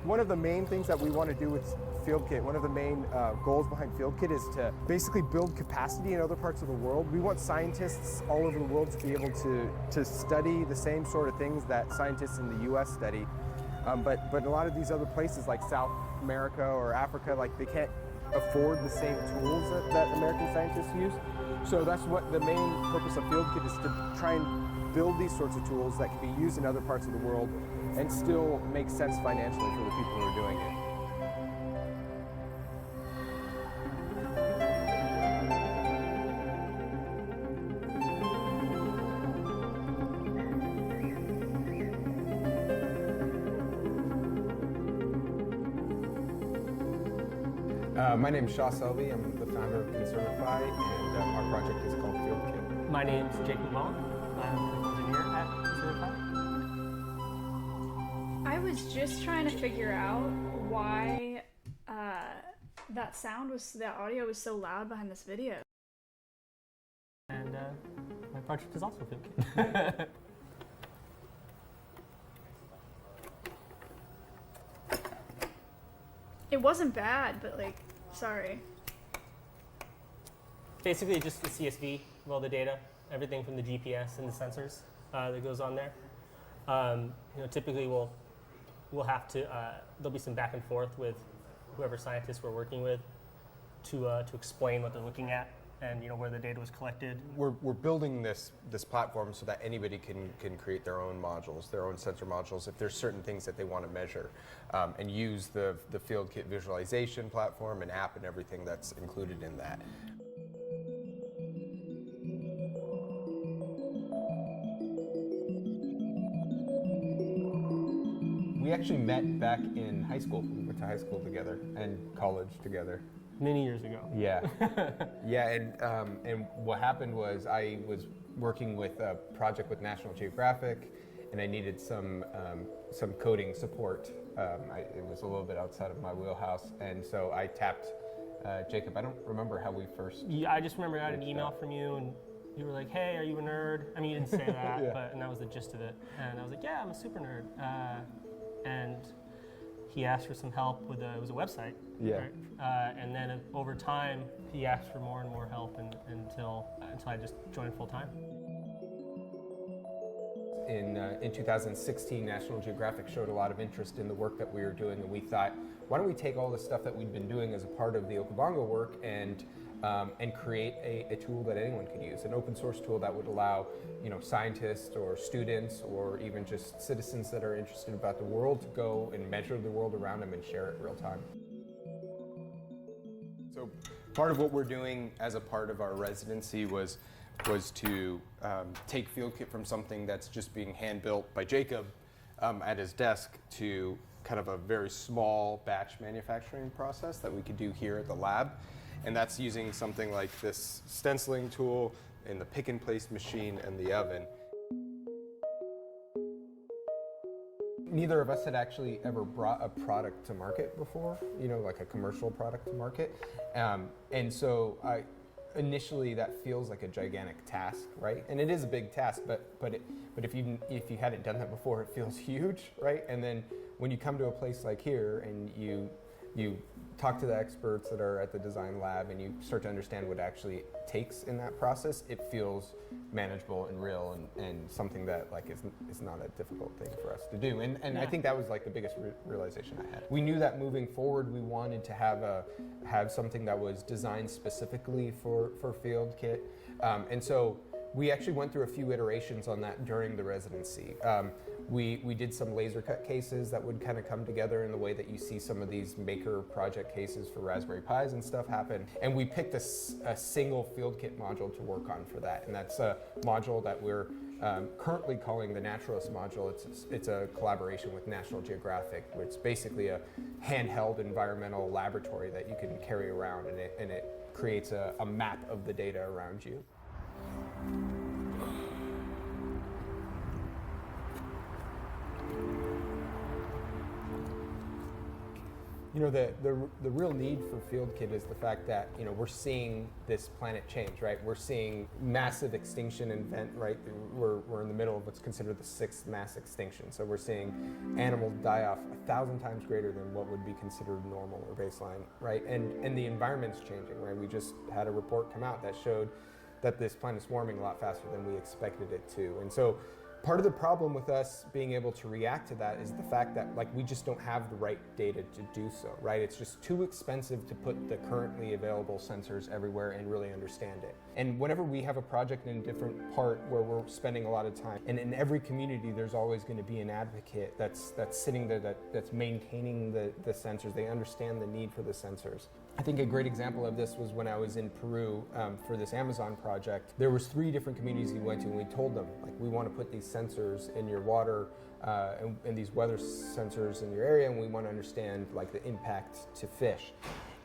One of the main things that we want to do with FieldKit, one of the main goals behind FieldKit is to basically build capacity in other parts of the world. We want scientists all over the world to be able to study the same sort of things that scientists in the US study. But a lot of these other places like South America or Africa, like they can't afford the same tools that American scientists use. So that's what the main purpose of FieldKit is, to try and build these sorts of tools that can be used in other parts of the world and still make sense financially for the people who are doing it. My name is Shah Selbe. I'm the founder of Conservify, and our project is called FieldKit. My name is Jake McMullen. I'm an engineer at Conservify. I was just trying to figure out why that audio was so loud behind this video. And my project is also FieldKit. It wasn't bad, but like, sorry. Basically, just the CSV of all the data, everything from the GPS and the sensors that goes on there. Typically we'll have to there'll be some back and forth with whoever scientists we're working with to explain what they're looking at and where the data was collected. We're building this platform so that anybody can create their own modules, their own sensor modules, if there's certain things that they want to measure, and use the FieldKit visualization platform and app and everything that's included in that. We actually met back in high school. We went to high school together and college together. Many years ago. Yeah, yeah, and what happened was I was working with a project with National Geographic, and I needed some coding support. It was a little bit outside of my wheelhouse, and so I tapped Jacob. I don't remember how we first. Yeah, I just remember I got an email from you, and you were like, "Hey, are you a nerd?" I mean, you didn't say that, Yeah. and that was the gist of it. And I was like, "Yeah, I'm a super nerd." And he asked for some help with it was a website. Yeah. Right? And then over time, he asked for more and more help until I just joined full time. In 2016, National Geographic showed a lot of interest in the work that we were doing, and we thought, why don't we take all the stuff that we'd been doing as a part of the Okavango work and create a tool that anyone could use, an open source tool that would allow scientists or students or even just citizens that are interested about the world to go and measure the world around them and share it real time. So part of what we're doing as a part of our residency was to take FieldKit from something that's just being hand built by Jacob at his desk to kind of a very small batch manufacturing process that we could do here at the lab. And that's using something like this stenciling tool in the pick and place machine and the oven. Neither of us had actually ever brought a product to market before, like a commercial product to market. And so initially that feels like a gigantic task, right? And it is a big task, but if you hadn't done that before, it feels huge, right? And then when you come to a place like here and you talk to the experts that are at the design lab and you start to understand what it actually takes in that process, it feels manageable and real and something that is not a difficult thing for us to do. And yeah. I think that was the biggest realization I had. We knew that moving forward we wanted to have something that was designed specifically for FieldKit. And so we actually went through a few iterations on that during the residency. We did some laser cut cases that would kind of come together in the way that you see some of these maker project cases for Raspberry Pis and stuff happen. And we picked a single FieldKit module to work on for that. And that's a module that we're currently calling the Naturalist module. It's a collaboration with National Geographic, which is basically a handheld environmental laboratory that you can carry around, and it creates a map of the data around you. You know, the real need for FieldKit is the fact that, you know, we're seeing this planet change, right? We're seeing massive extinction event, right? We're in the middle of what's considered the 6th mass extinction. So we're seeing animals die off 1,000 times greater than what would be considered normal or baseline, right? And the environment's changing, right? We just had a report come out that showed that this planet's warming a lot faster than we expected it to. And so part of the problem with us being able to react to that is the fact that, like, we just don't have the right data to do so, right? It's just too expensive to put the currently available sensors everywhere and really understand it. And whenever we have a project in a different part where we're spending a lot of time, and in every community there's always going to be an advocate that's sitting there, that's maintaining the sensors. They understand the need for the sensors. I think a great example of this was when I was in Peru for this Amazon project. There was 3 different communities we went to, and we told them, like, we want to put these sensors in your water and these weather sensors in your area, and we want to understand, like, the impact to fish.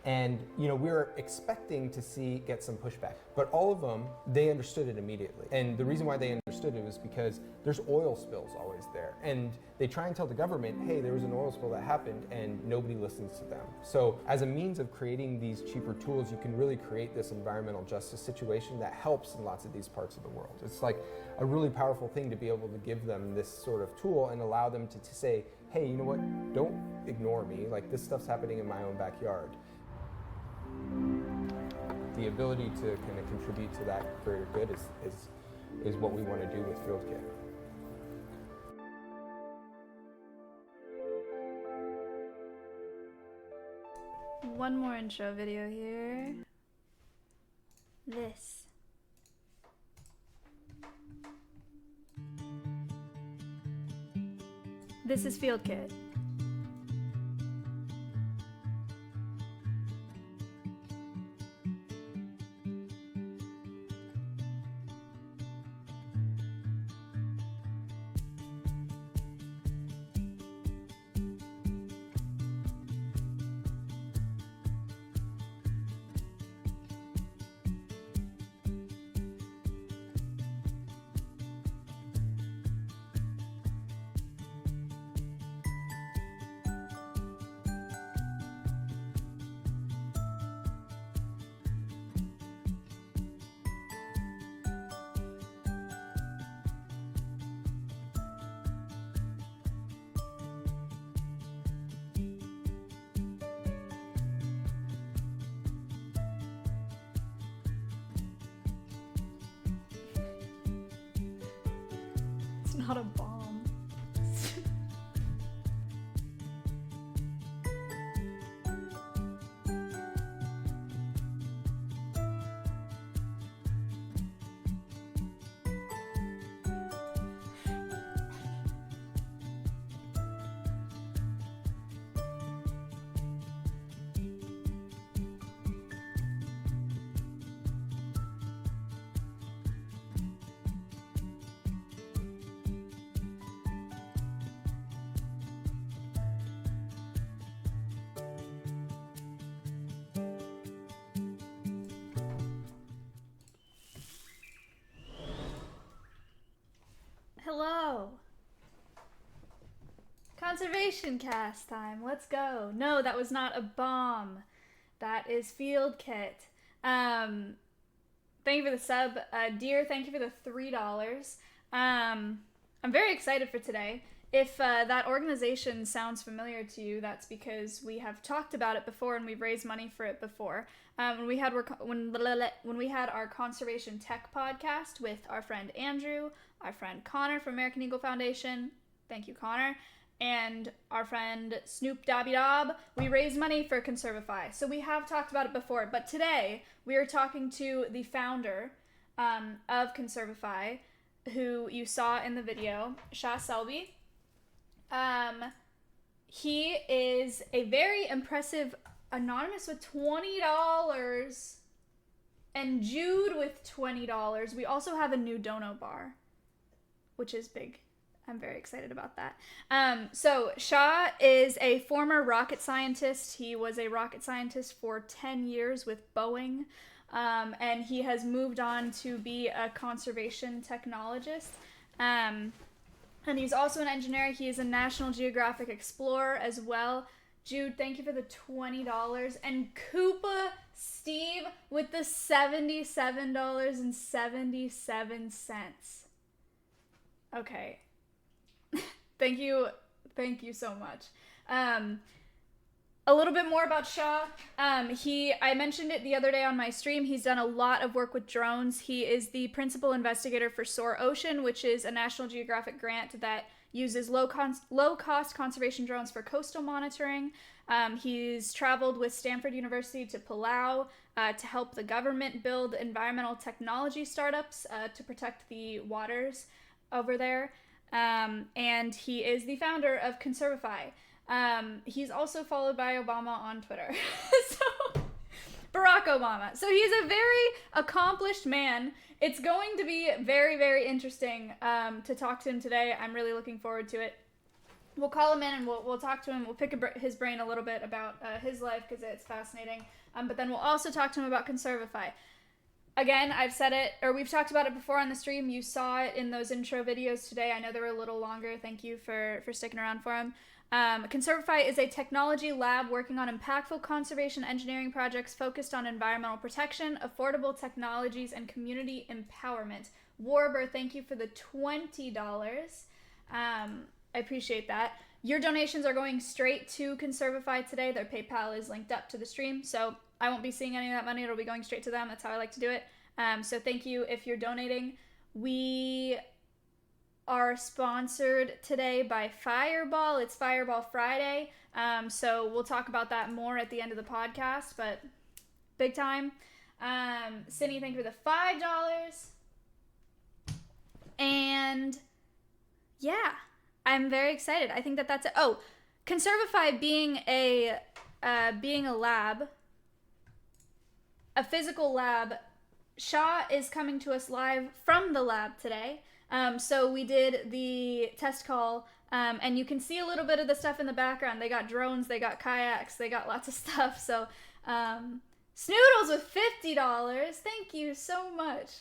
And, you know, we were expecting to get some pushback, but all of them, they understood it immediately. And the reason why they understood it was because there's oil spills always there. And they try and tell the government, hey, there was an oil spill that happened, and nobody listens to them. So as a means of creating these cheaper tools, you can really create this environmental justice situation that helps in lots of these parts of the world. It's like a really powerful thing to be able to give them this sort of tool and allow them to say, hey, you know what, don't ignore me. Like, this stuff's happening in my own backyard. The ability to kind of contribute to that greater good is what we want to do with FieldKit. One more intro video here. This. This is FieldKit. It's not a bomb. Hello. Conservation cast time. Let's go. No, that was not a bomb. That is FieldKit. Thank you for the sub. Dear, thank you for the $3. I'm very excited for today. If that organization sounds familiar to you, that's because we have talked about it before and we've raised money for it before. When we had our conservation tech podcast with our friend Andrew, our friend Connor from American Eagle Foundation, thank you Connor, and our friend Snoop Dobby Dob, we raised money for Conservify. So we have talked about it before, but today we are talking to the founder of Conservify, who you saw in the video, Shah Selbe. He is a very impressive anonymous with $20 and Jude with $20. We also have a new dono bar, which is big. I'm very excited about that. So Shah is a former rocket scientist. He was a rocket scientist for 10 years with Boeing, and he has moved on to be a conservation technologist. And he's also an engineer. He is a National Geographic Explorer as well. Jude, thank you for the $20. And Koopa Steve with the $77.77. Okay. Thank you so much. A little bit more about Shah. I mentioned it the other day on my stream. He's done a lot of work with drones. He is the principal investigator for SOAR Ocean, which is a National Geographic grant that uses low-cost conservation drones for coastal monitoring. He's traveled with Stanford University to Palau to help the government build environmental technology startups to protect the waters over there. And he is the founder of Conservify. He's also followed by Obama on Twitter. So, Barack Obama. So he's a very accomplished man. It's going to be very, very interesting to talk to him today. I'm really looking forward to it. We'll call him in and we'll talk to him. We'll pick his brain a little bit about his life because it's fascinating. But then we'll also talk to him about Conservify. Again, I've said it, or we've talked about it before on the stream. You saw it in those intro videos today. I know they were a little longer. Thank you for sticking around for them. Conservify is a technology lab working on impactful conservation engineering projects focused on environmental protection, affordable technologies, and community empowerment. Warber, thank you for the $20. I appreciate that. Your donations are going straight to Conservify today. Their PayPal is linked up to the stream, so I won't be seeing any of that money. It'll be going straight to them. That's how I like to do it. So thank you if you're donating. We are sponsored today by Fireball. It's Fireball Friday. So we'll talk about that more at the end of the podcast, but big time. Cindy, thank you for the $5. And yeah, I'm very excited. I think that's it. Oh, Conservify being a lab, a physical lab. Shah is coming to us live from the lab today. So we did the test call, and you can see a little bit of the stuff in the background. They got drones, they got kayaks, they got lots of stuff. So, Snoodles with $50. Thank you so much.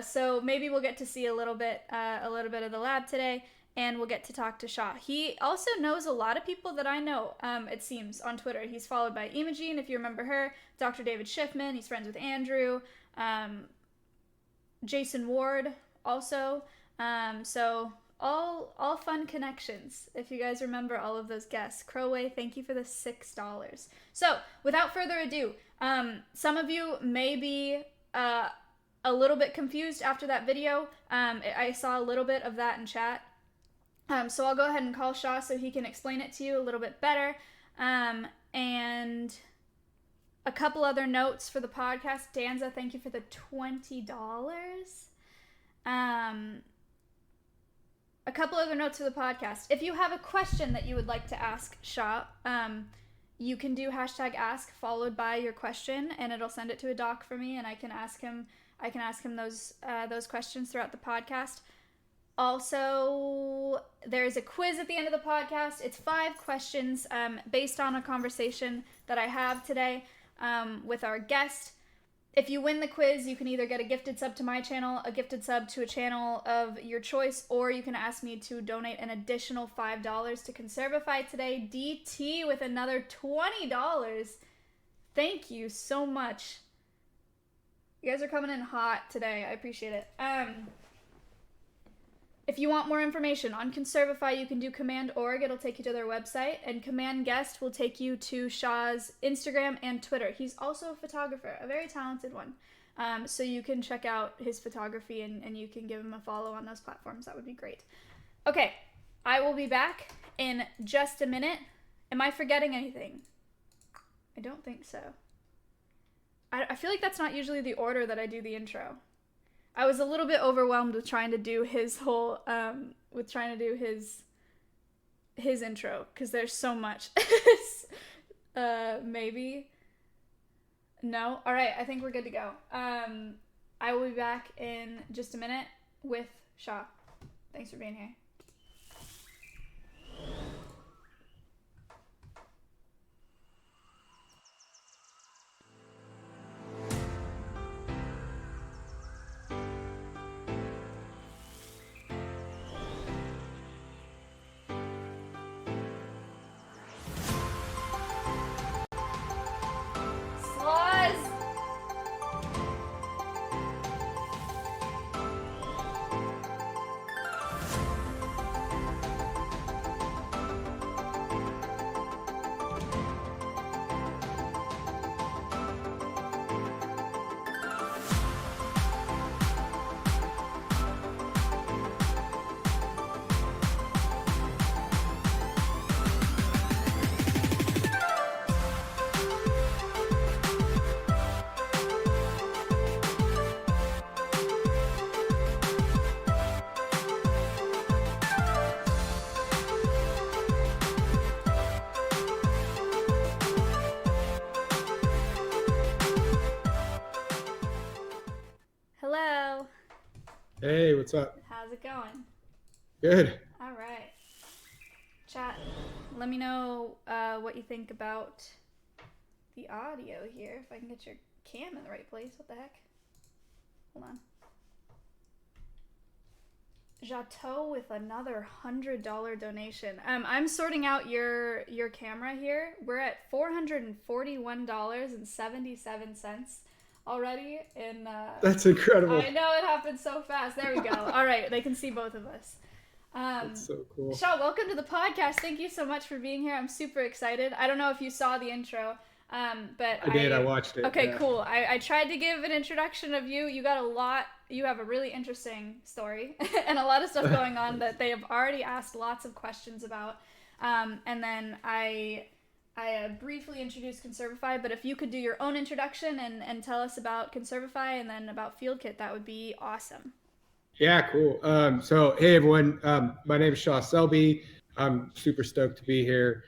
So maybe we'll get to see a little bit of the lab today, and we'll get to talk to Shah. He also knows a lot of people that I know, it seems, on Twitter. He's followed by Imogene, if you remember her, Dr. David Schiffman. He's friends with Andrew, Jason Ward also. So all fun connections, if you guys remember all of those guests. Crowway, thank you for the $6. So without further ado, some of you may be a little bit confused after that video. I saw a little bit of that in chat. So I'll go ahead and call Shah so he can explain it to you a little bit better. And a couple other notes for the podcast. Danza, thank you for the $20. A couple other notes for the podcast. If you have a question that you would like to ask Shah, you can do #ask followed by your question, and it'll send it to a doc for me, and I can ask him those questions throughout the podcast. Also, there's a quiz at the end of the podcast. It's 5 questions based on a conversation that I have today with our guest. If you win the quiz, you can either get a gifted sub to my channel, a gifted sub to a channel of your choice, or you can ask me to donate an additional $5 to Conservify today. DT with another $20. Thank you so much. You guys are coming in hot today. I appreciate it. If you want more information on Conservify, you can do Command Org. It'll take you to their website. And Command Guest will take you to Shah's Instagram and Twitter. He's also a photographer, a very talented one. So you can check out his photography and you can give him a follow on those platforms. That would be great. Okay, I will be back in just a minute. Am I forgetting anything? I don't think so. I feel like that's not usually the order that I do the intro. I was a little bit overwhelmed with trying to do his whole, his intro, because there's so much. Maybe. No? Alright, I think we're good to go. I will be back in just a minute with Shah. Thanks for being here. Hey, what's up? How's it going? Good. All right. Chat, let me know what you think about the audio here. If I can get your cam in the right place. What the heck? Hold on. Jateau with another $100 donation. I'm sorting out your camera here. We're at $441.77 already. And That's incredible. I know it happened so fast. There we go. All right, they can see both of us. That's so cool. Shah, welcome to the podcast. Thank you so much for being here. I'm super excited. I don't know if you saw the intro, but I did. I watched it. Okay, yeah. cool. I tried to give an introduction of you. You got a lot. You have a really interesting story and a lot of stuff going on that they have already asked lots of questions about. And then I briefly introduced Conservify, but if you could do your own introduction and tell us about Conservify and then about FieldKit, that would be awesome. Yeah, cool. So, hey, everyone. My name is Shah Selbe. I'm super stoked to be here.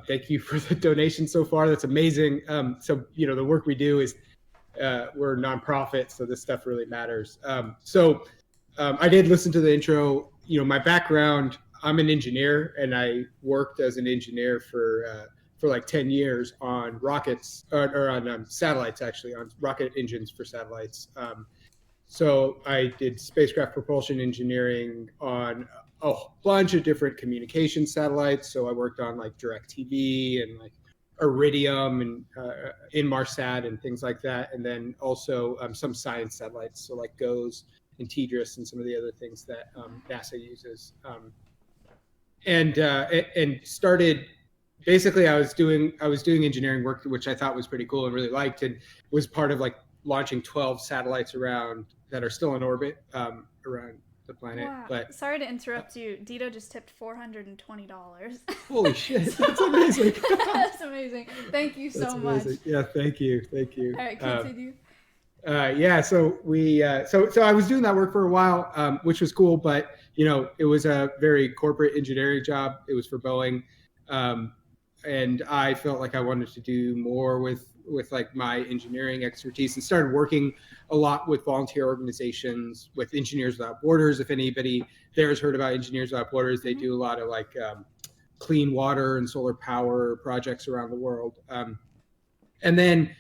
Thank you for the donation so far. That's amazing. So, the work we do is we're a nonprofit, so this stuff really matters. I did listen to the intro. My background, I'm an engineer, and I worked as an engineer for like 10 years on rockets, or on satellites, actually, on rocket engines for satellites. So I did spacecraft propulsion engineering on a bunch of different communication satellites. So I worked on like DirecTV and like Iridium and Inmarsat and things like that. And then also some science satellites, so like GOES and TDRS and some of the other things that NASA uses. And started, basically I was doing engineering work, which I thought was pretty cool and really liked, and was part of like launching 12 satellites around that are still in orbit around the planet. Wow. But sorry to interrupt you. Dito just tipped $420. Holy shit, that's amazing. That's amazing. Thank you so much. Yeah, thank you. All right, continue. So I was doing that work for a while, which was cool, but it was a very corporate engineering job. It was for Boeing, and I felt like I wanted to do more with like my engineering expertise, and started working a lot with volunteer organizations, with Engineers Without Borders. If anybody there has heard about Engineers Without Borders, they do a lot of like clean water and solar power projects around the world. And then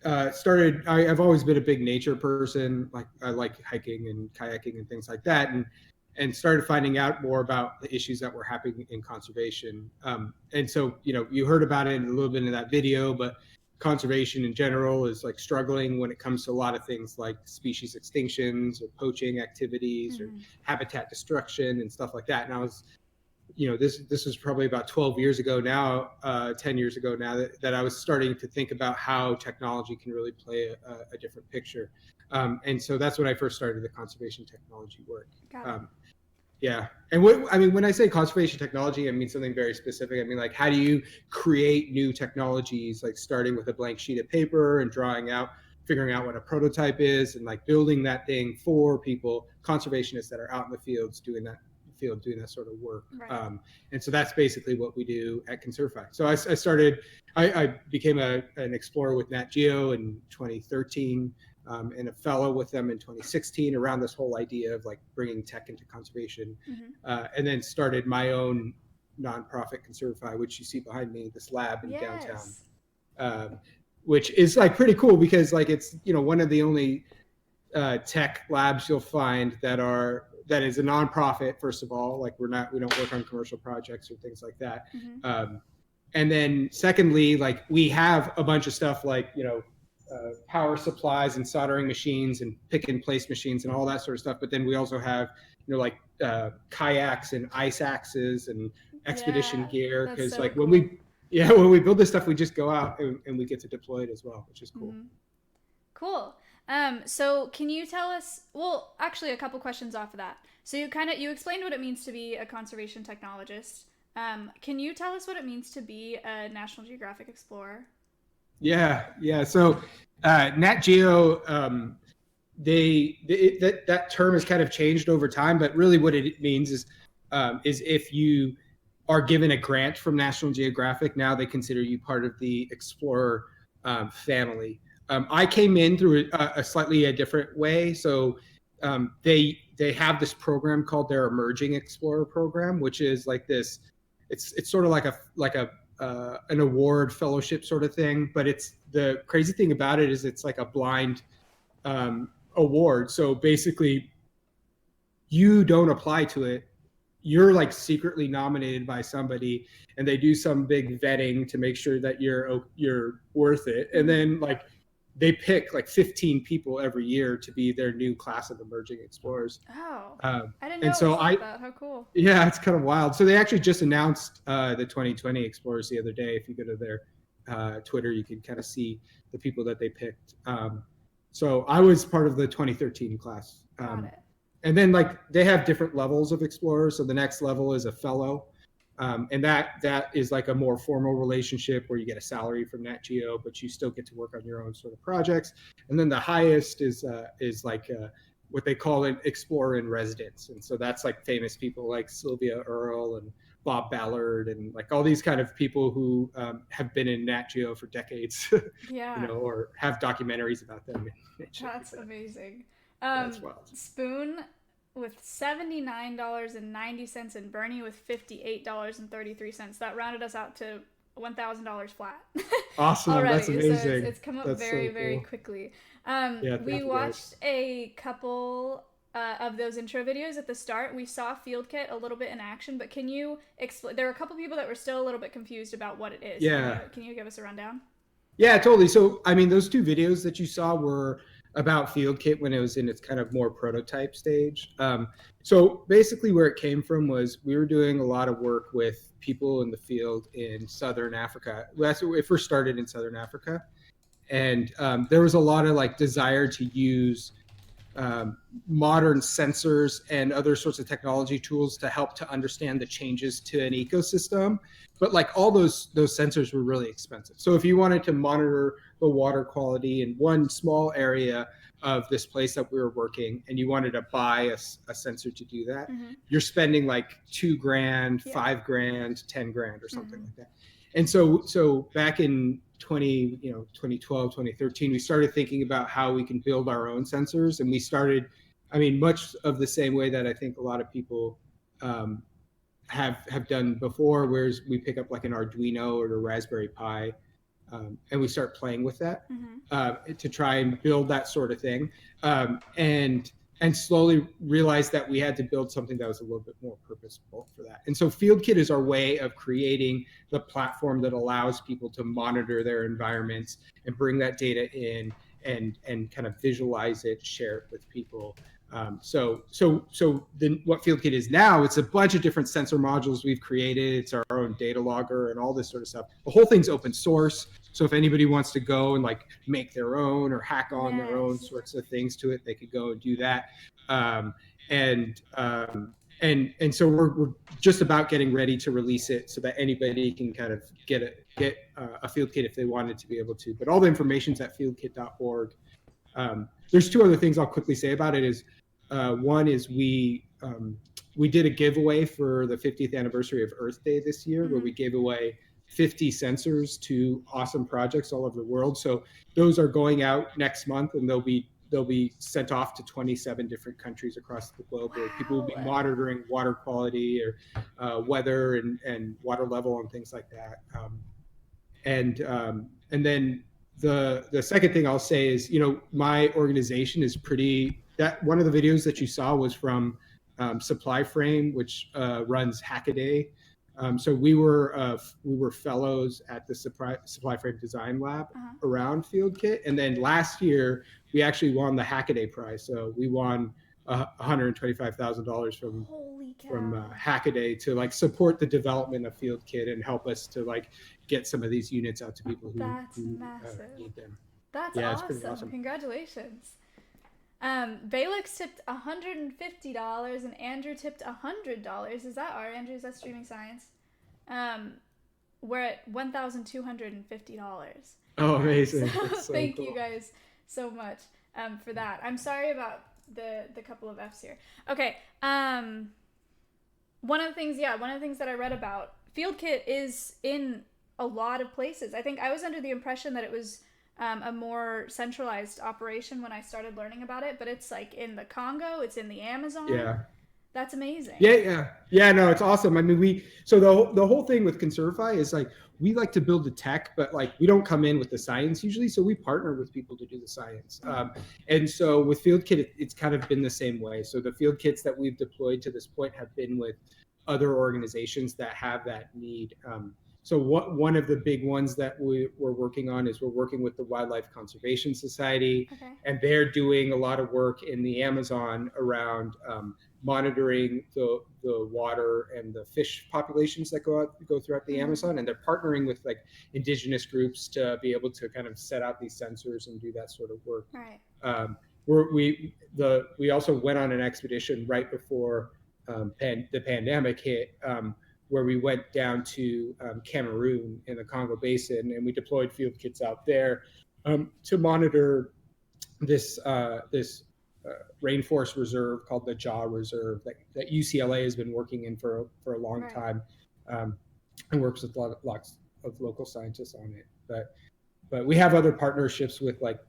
I've always been a big nature person. Like I like hiking and kayaking and things like that, and started finding out more about the issues that were happening in conservation. And so, you heard about it in a little bit in that video, but conservation in general is like struggling when it comes to a lot of things like species extinctions or poaching activities or habitat destruction and stuff like that. And I was, this was probably about 12 years ago now, 10 years ago now, that I was starting to think about how technology can really play a different picture. And so that's when I first started the conservation technology work. Yeah. And when I say conservation technology, I mean something very specific. I mean, like, how do you create new technologies, like starting with a blank sheet of paper and figuring out what a prototype is, and like building that thing for people, conservationists that are out in the fields doing that sort of work. Right. And so that's basically what we do at Conservify. So I became an explorer with Nat Geo in 2013. And a fellow with them in 2016 around this whole idea of like bringing tech into conservation, and then started my own nonprofit, Conservify, which you see behind me, this lab in downtown, which is like pretty cool because like it's one of the only tech labs you'll find that is a nonprofit. First of all, like we don't work on commercial projects or things like that, and then secondly, like we have a bunch of stuff like power supplies and soldering machines and pick and place machines and all that sort of stuff. But then we also have, like kayaks and ice axes and expedition gear. Because like cool. when we build this stuff, we just go out and we get to deploy it as well, which is cool. Cool. So can you tell us, well, actually a couple questions off of that. So you explained what it means to be a conservation technologist. Can you tell us what it means to be a National Geographic Explorer? Yeah. So Nat Geo, that term has kind of changed over time, but really what it means is if you are given a grant from National Geographic, now they consider you part of the Explorer family. I came in through a slightly different way. So they have this program called their Emerging Explorer program, which is like this. It's sort of like a an award fellowship sort of thing, but it's the crazy thing about it is it's like a blind award. So basically, you don't apply to it. You're like secretly nominated by somebody, and they do some big vetting to make sure that you're worth it. And then like they pick like 15 people every year to be their new class of emerging explorers. Oh, I I didn't know and so it was like that. How cool. Yeah, it's kind of wild. So they actually just announced the 2020 explorers the other day. If you go to their Twitter, you can kind of see the people that they picked. So I was part of the 2013 class. Got it. And then like they have different levels of explorers. So the next level is a fellow. And that is like a more formal relationship where you get a salary from Nat Geo, but you still get to work on your own sort of projects. And then the highest is like what they call an explorer in residence. And so that's like famous people like Sylvia Earle and Bob Ballard and like all these kind of people who have been in Nat Geo for decades, Yeah. or have documentaries about them. That's amazing. That's wild. Spoon with $79.90 and Bernie with $58.33. That rounded us out to $1,000 flat. Awesome. Already. That's amazing. So it's come up very, very quickly. We watched a couple of those intro videos at the start. We saw FieldKit a little bit in action, but can you explain? There were a couple people that were still a little bit confused about what it is. Yeah. Can you give us a rundown? Yeah, totally. So, I mean, those two videos that you saw were about FieldKit when it was in its kind of more prototype stage. So basically where it came from was we were doing a lot of work with people in the field in Southern Africa. That's when it first started in Southern Africa. And there was a lot of like desire to use modern sensors and other sorts of technology tools to help to understand the changes to an ecosystem. But like all those sensors were really expensive. So if you wanted to monitor the water quality in one small area of this place that we were working, and you wanted to buy a sensor to do that, you're spending like $2,000, $5,000, $10,000 or something like that. And so back in 2012, 2013, we started thinking about how we can build our own sensors. And we started, I mean, much of the same way that I think a lot of people have done before, whereas we pick up like an Arduino or a Raspberry Pi, and we start playing with that to try and build that sort of thing. And slowly realized that we had to build something that was a little bit more purposeful for that. And so FieldKit is our way of creating the platform that allows people to monitor their environments and bring that data in and kind of visualize it, share it with people. So then what FieldKit is now, it's a bunch of different sensor modules we've created. It's our own data logger and all this sort of stuff. The whole thing's open source. So if anybody wants to go and like make their own or hack on their own sorts of things to it, they could go and do that. And so we're just about getting ready to release it so that anybody can kind of get a FieldKit if they wanted to be able to. But all the information's at fieldkit.org. There's two other things I'll quickly say about it. Is one is we did a giveaway for the 50th anniversary of Earth Day this year, where we gave away 50 sensors to awesome projects all over the world. So those are going out next month, and they'll be sent off to 27 different countries across the globe, where people will be monitoring water quality or weather and water level and things like that. And then the second thing I'll say is, my organization is that one of the videos that you saw was from Supply Frame, which runs Hackaday. So we were fellows at the Supply Frame Design Lab around FieldKit, and then last year we actually won the Hackaday prize. So we won $125,000 from Hackaday to like support the development of FieldKit and help us to like get some of these units out to people who need them. That's It's awesome. pretty awesome. Congratulations. Valix tipped $150 and Andrew tipped $100. Is that Andrew? Is that Streaming Science? We're at $1,250. Oh, amazing. So thank you guys so much for that. I'm sorry about the couple of F's here. Okay. One of the things that I read about, FieldKit is in a lot of places. I think I was under the impression that it was a more centralized operation when I started learning about it, but it's like in the Congo, it's in the Amazon. Yeah. That's amazing. Yeah. No, it's awesome. I mean, so the whole thing with Conservify is like we like to build the tech, but like we don't come in with the science usually. So we partner with people to do the science. And so with Field Kit, it's kind of been the same way. So the field kits that we've deployed to this point have been with other organizations that have that need. So one of the big ones that we're working on is we're working with the Wildlife Conservation Society, and they're doing a lot of work in the Amazon around monitoring the water and the fish populations that go throughout the Amazon, and they're partnering with like indigenous groups to be able to kind of set out these sensors and do that sort of work. Right. We also went on an expedition right before the pandemic hit, where we went down to Cameroon in the Congo Basin, and we deployed field kits out there to monitor this rainforest reserve called the Jaw Reserve that UCLA has been working in for a long time, and works with lots of local scientists on it. But we have other partnerships with like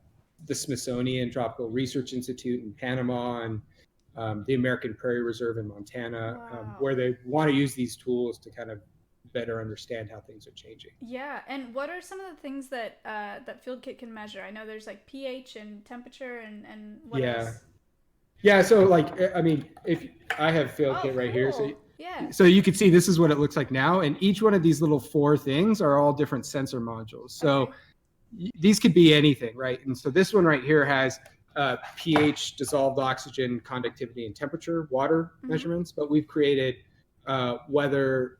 the Smithsonian Tropical Research Institute in Panama and the American Prairie Reserve in Montana, where they want to use these tools to kind of better understand how things are changing. Yeah, and what are some of the things that that Field Kit can measure? I know there's like pH and temperature and what else? Yeah, so like, I mean, if I have Field Kit right here, so you can see this is what it looks like now, and each one of these little 4 things are all different sensor modules. So these could be anything, right? And so this one right here has pH, dissolved oxygen, conductivity, and temperature, water measurements. But we've created a weather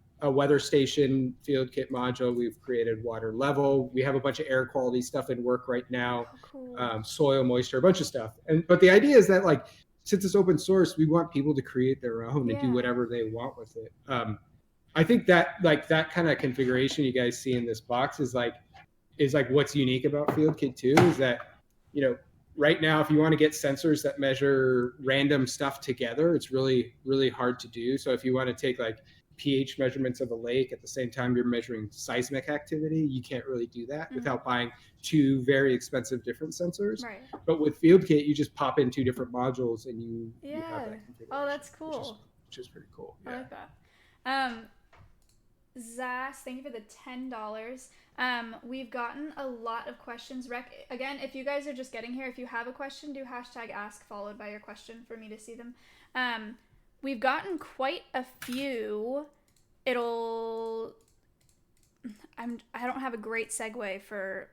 station Field Kit module. We've created water level. We have a bunch of air quality stuff in work right now, soil moisture, a bunch of stuff. But the idea is that like, since it's open source, we want people to create their own and do whatever they want with it. I think that like that kind of configuration you guys see in this box is like what's unique about Field Kit 2 is that, you know, right now, if you want to get sensors that measure random stuff together, it's really, really hard to do. So if you want to take like pH measurements of a lake at the same time you're measuring seismic activity, you can't really do that without buying 2 very expensive different sensors. Right. But with Field Kit, you just pop in 2 different modules and you have that configuration. Oh, that's cool. Which is pretty cool. I like that. Zas, thank you for the $10. We've gotten a lot of questions. Again, if you guys are just getting here, if you have a question, do #ask followed by your question for me to see them. We've gotten quite a few. I don't have a great segue for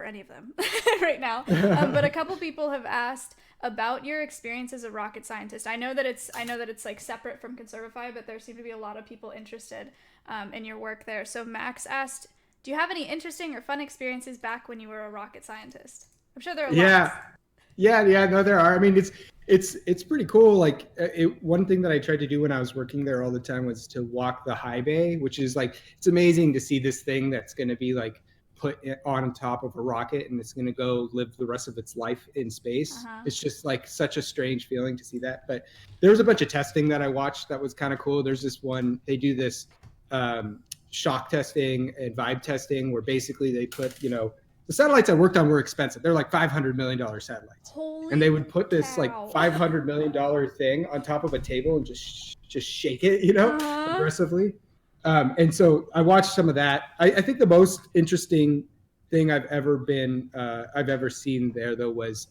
any of them right now. But a couple people have asked about your experience as a rocket scientist. I know that it's like separate from Conservify, but there seem to be a lot of people interested in your work there. So Max asked, do you have any interesting or fun experiences back when you were a rocket scientist? I'm sure there are lots. Yeah, no, there are. I mean, it's pretty cool. Like one thing that I tried to do when I was working there all the time was to walk the high bay, which is like, it's amazing to see this thing that's going to be like put on top of a rocket and it's going to go live the rest of its life in space. It's just like such a strange feeling to see that. But there was a bunch of testing that I watched that was kind of cool. There's this one, they do this shock testing and vibe testing where basically they put, you know, the satellites I worked on were expensive. They're like $500 million satellites. And they would put this like $500 million thing on top of a table and just shake it, you know, aggressively. And so I watched some of that. I think the most interesting thing I've ever seen there though was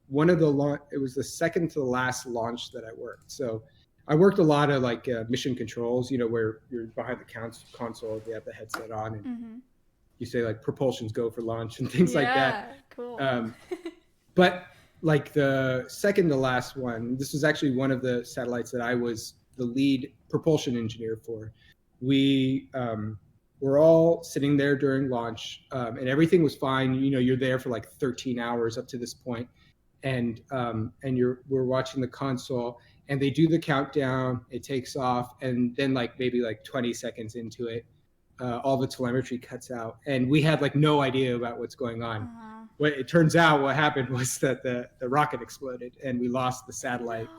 one of the it was the second to the last launch that I worked. So I worked a lot of like mission controls, you know, where you're behind the console, you have the headset on and you say like propulsions go for launch and things like that. Cool. But like the second to last one, this was actually one of the satellites that I was the lead propulsion engineer for. We were all sitting there during launch and everything was fine. You know, you're there for like 13 hours up to this point, and we're watching the console and they do the countdown, it takes off, and then like maybe like 20 seconds into it, all the telemetry cuts out and we had like no idea about what's going on. What it turns out what happened was that the rocket exploded and we lost the satellite.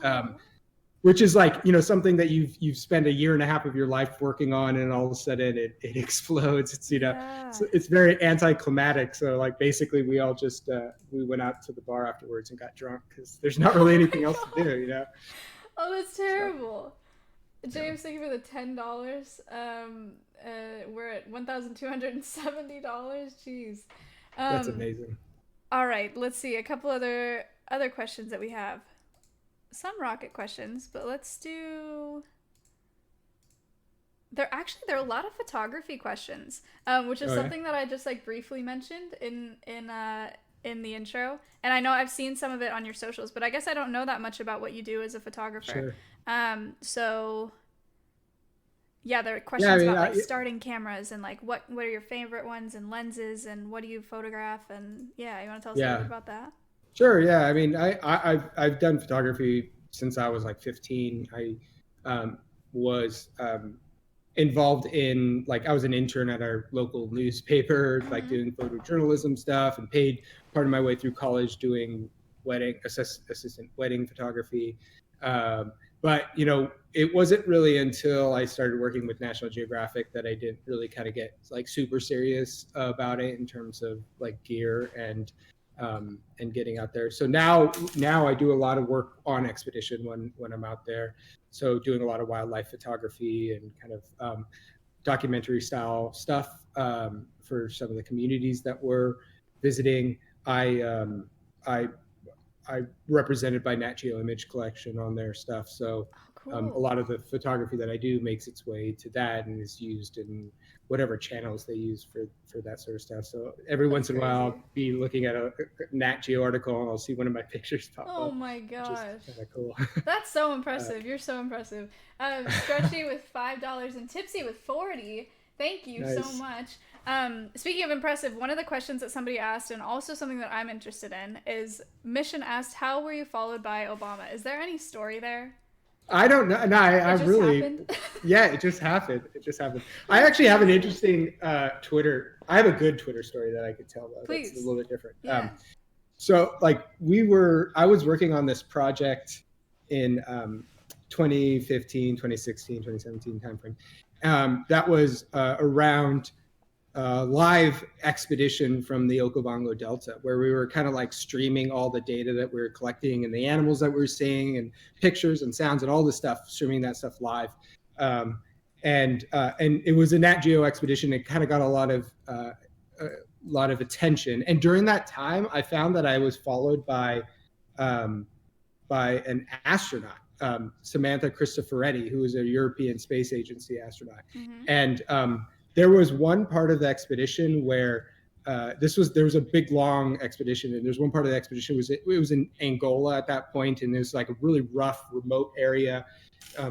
which is like, you know, something that you've spent a year and a half of your life working on, and all of a sudden it explodes. It's, you know, Yeah. it's very anticlimactic. So like basically we all just we went out to the bar afterwards and got drunk because there's not really anything else to do, you know. Oh, that's terrible. James, thank you for the $10. We're at $1,270. Jeez. That's amazing. All right, let's see a couple other questions that we have. Some rocket questions, but let's do. There are a lot of photography questions, which is something that I just like briefly mentioned in the intro. And I know I've seen some of it on your socials, but I guess I don't know that much about what you do as a photographer. Sure. So yeah, there are questions about like starting cameras and like what are your favorite ones and lenses and what do you photograph, and yeah, you want to tell us a little bit about that? Sure. Yeah. I mean, I've done photography since I was like 15. I was involved in, like, I was an intern at our local newspaper, like doing photojournalism stuff, and paid part of my way through college doing assistant wedding photography. But, you know, it wasn't really until I started working with National Geographic that I didn't really kind of get like super serious about it in terms of like gear and getting out there. So now I do a lot of work on expedition when I'm out there. So doing a lot of wildlife photography and kind of documentary style stuff for some of the communities that we're visiting. I represented by Nat Geo Image Collection on their stuff. So a lot of the photography that I do makes its way to that and is used in whatever channels they use for that sort of stuff. So every once in a while I'll be looking at a Nat Geo article and I'll see one of my pictures pop up. Oh my gosh. Kind of cool. That's so impressive. You're so impressive. Stretchy with $5 and Tipsy with 40. Thank you so much. Speaking of impressive, one of the questions that somebody asked, and also something that I'm interested in, is Mission asked, how were you followed by Obama? Is there any story there? I don't know. No, I really, happened? Yeah, it just happened. I actually have an interesting Twitter. I have a good Twitter story that I could tell though. Please. That's a little bit different. Yeah. So like I was working on this project in 2015, 2016, 2017 timeframe. That was around live expedition from the Okavango Delta, where we were kind of like streaming all the data that we were collecting and the animals that we were seeing and pictures and sounds and all this stuff, streaming that stuff live. And it was a Nat Geo expedition. It kind of got a lot of attention. And during that time, I found that I was followed by an astronaut, Samantha Cristoforetti, who was a European Space Agency astronaut. And there was one part of the expedition where there was a big long expedition, and there's one part of the expedition it was in Angola at that point, and it was like a really rough, remote area.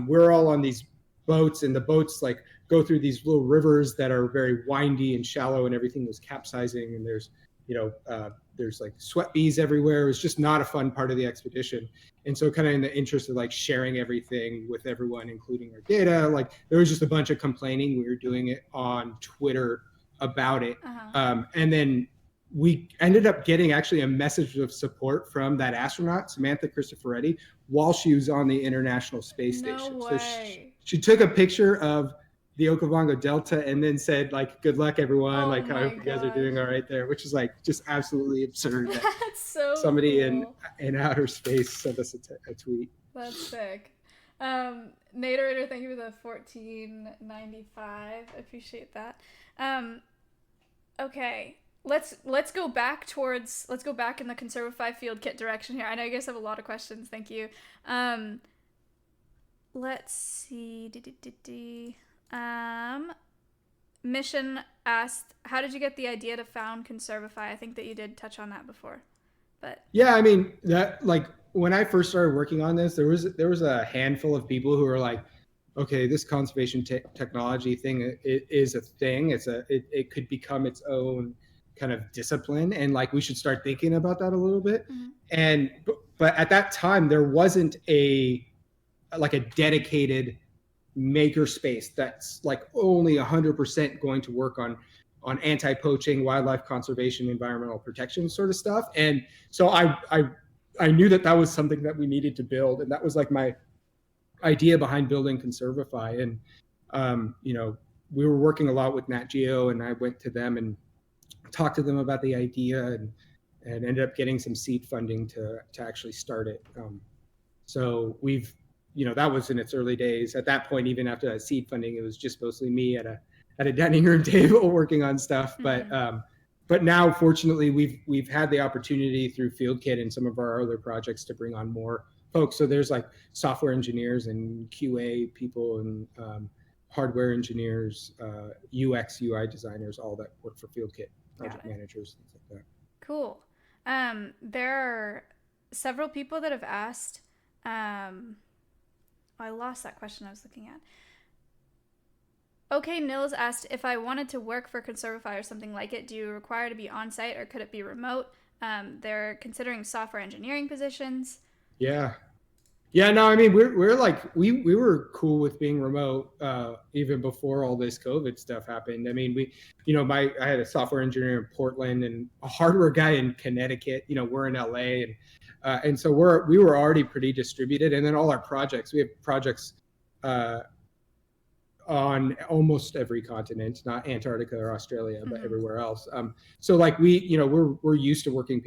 We're all on these boats, and the boats like go through these little rivers that are very windy and shallow, and everything was capsizing, and there's like sweat bees everywhere. It was just not a fun part of the expedition. And so kind of in the interest of like sharing everything with everyone, including our data, like there was just a bunch of complaining. We were doing it on Twitter about it. And then we ended up getting actually a message of support from that astronaut, Samantha Cristoforetti, while she was on the International Space Station. No So way. she took a picture of the Okavango Delta and then said like, good luck everyone. Oh Like, I hope you guys are doing all right there, which is like just absolutely absurd. That That's so somebody cool. in outer space sent us a tweet. That's sick. Naderator, thank you for the $14.95. I appreciate that. Okay. Let's go back in the Conservify field kit direction here. I know you guys have a lot of questions. Thank you. Let's see. Mission asked, how did you get the idea to found Conservify? I think that you did touch on that before, but yeah, I mean that, like when I first started working on this, there was a handful of people who were like, okay, this conservation technology thing is a thing. It could become its own kind of discipline, and like we should start thinking about that a little bit. And but at that time there wasn't a dedicated maker space that's like only 100% going to work on anti-poaching, wildlife conservation, environmental protection sort of stuff. And so I knew that was something that we needed to build, and that was like my idea behind building Conservify. And we were working a lot with Nat Geo, and I went to them and talked to them about the idea, and ended up getting some seed funding to actually start it. So we've, that was in its early days. At that point, even after that seed funding, it was just mostly me at a dining room table working on stuff. But now, fortunately, we've had the opportunity through FieldKit and some of our other projects to bring on more folks. So there's like software engineers and QA people and hardware engineers, UX, UI designers, all that work for FieldKit, project managers, things like that. Cool. There are several people that have asked. I lost that question I was looking at. Okay, Nils asked, if I wanted to work for Conservify or something like it, do you require to be on site or could it be remote? They're considering software engineering positions. Yeah. No, I mean, we're like, we were cool with being remote even before all this COVID stuff happened. I mean, I had a software engineer in Portland and a hardware guy in Connecticut. We're in LA, and so we were already pretty distributed. And then all our projects, we have projects on almost every continent, not Antarctica or Australia, but everywhere else. So like we're used to working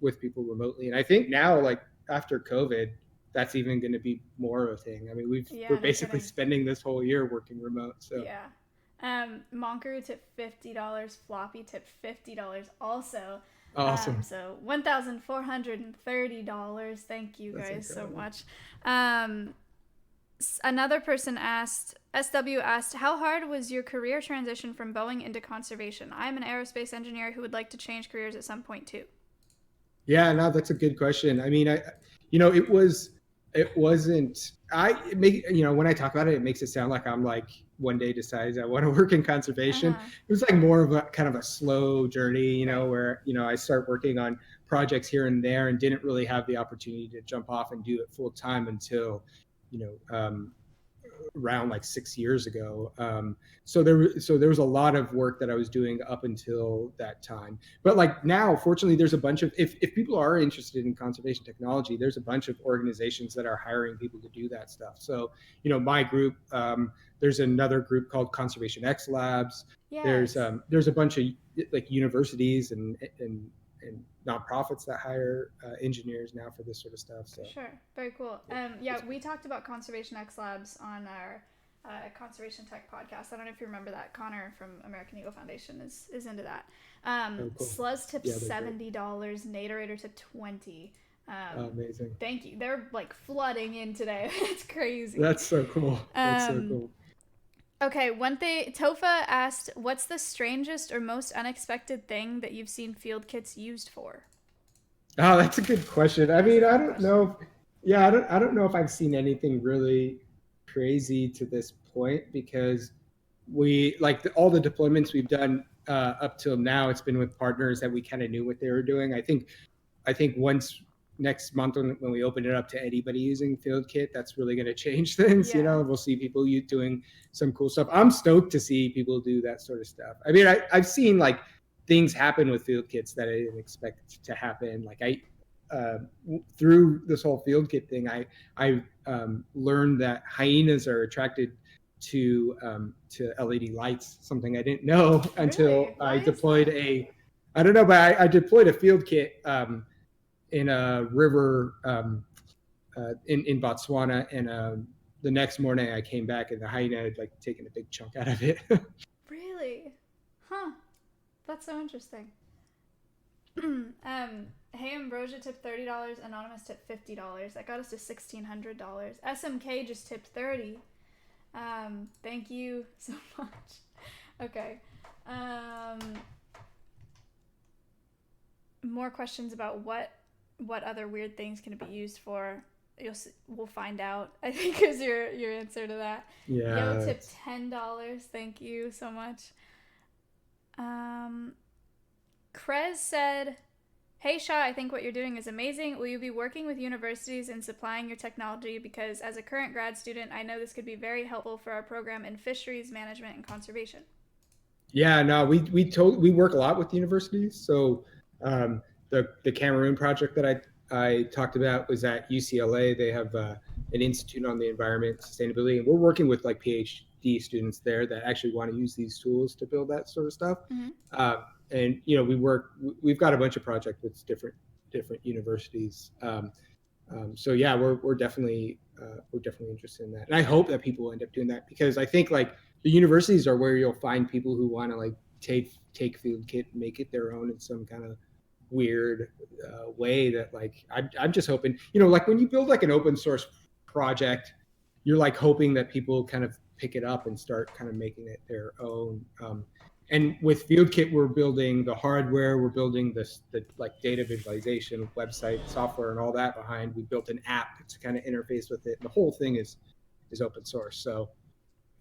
with people remotely, and I think now, like after COVID, that's even going to be more of a thing. I mean, we're basically spending this whole year working remote. So yeah. Monkeru tipped $50. Floppy tipped $50 also. Awesome. So $1,430. Thank you guys so much. Another person asked, SW asked, how hard was your career transition from Boeing into conservation? I'm an aerospace engineer who would like to change careers at some point too. Yeah, no, that's a good question. I mean, when I talk about it, it makes it sound like I'm like one day decides I want to work in conservation. It was like more of a kind of a slow journey, where, I start working on projects here and there and didn't really have the opportunity to jump off and do it full time until, around like 6 years ago. So there was a lot of work that I was doing up until that time. But like now, fortunately, there's a bunch of, if people are interested in conservation technology, there's a bunch of organizations that are hiring people to do that stuff. So, my group, there's another group called Conservation X Labs. Yes. There's a bunch of like universities and nonprofits that hire engineers now for this sort of stuff. So sure, very cool. We talked about Conservation X Labs on our Conservation Tech podcast. I don't know if you remember that. Connor from American Eagle Foundation is into that. Cool. Sluz tipped $70. Naturator tipped $20. Amazing. Thank you. They're like flooding in today. It's crazy. That's so cool. That's so cool. Okay, Tofa asked, what's the strangest or most unexpected thing that you've seen field kits used for? Oh, that's a good question. I mean, I don't know. I don't know if I've seen anything really crazy to this point, because we all the deployments we've done up till now, it's been with partners that we kind of knew what they were doing. I think once next month when we open it up to anybody using FieldKit, that's really going to change things. We'll see people doing some cool stuff. I'm stoked to see people do that sort of stuff. I mean, I've seen like things happen with FieldKits that I didn't expect to happen. Like through this whole FieldKit thing, I learned that hyenas are attracted to LED lights, something I didn't know until I deployed I deployed a FieldKit in a river in Botswana, and the next morning I came back and the hyena had like taken a big chunk out of it. Really? Huh. That's so interesting. Hey Ambrosia tipped $30, Anonymous tipped $50. That got us to $1,600. SMK just tipped $30. Thank you so much. Okay. More questions about what other weird things can it be used for? We'll find out, I think, is your answer to that. Yeah. Yo tipped $10. Thank you so much. Krez said, hey Shah, I think what you're doing is amazing. Will you be working with universities and supplying your technology? Because as a current grad student, I know this could be very helpful for our program in fisheries management and conservation. Yeah, no, we work a lot with universities. So the Cameroon project that I talked about was at UCLA. They have an institute on the environment sustainability, and we're working with like PhD students there that actually want to use these tools to build that sort of stuff. And we've got a bunch of projects with different universities. So yeah, we're definitely interested in that, and I hope that people will end up doing that, because I think like the universities are where you'll find people who want to like take FieldKit and make it their own in some kind of weird way that like I'm just hoping, like when you build like an open source project, you're like hoping that people kind of pick it up and start kind of making it their own. And with FieldKit, we're building the hardware, we're building the like data visualization, website, software, and all that behind. We built an app to kind of interface with it. The whole thing is open source. So,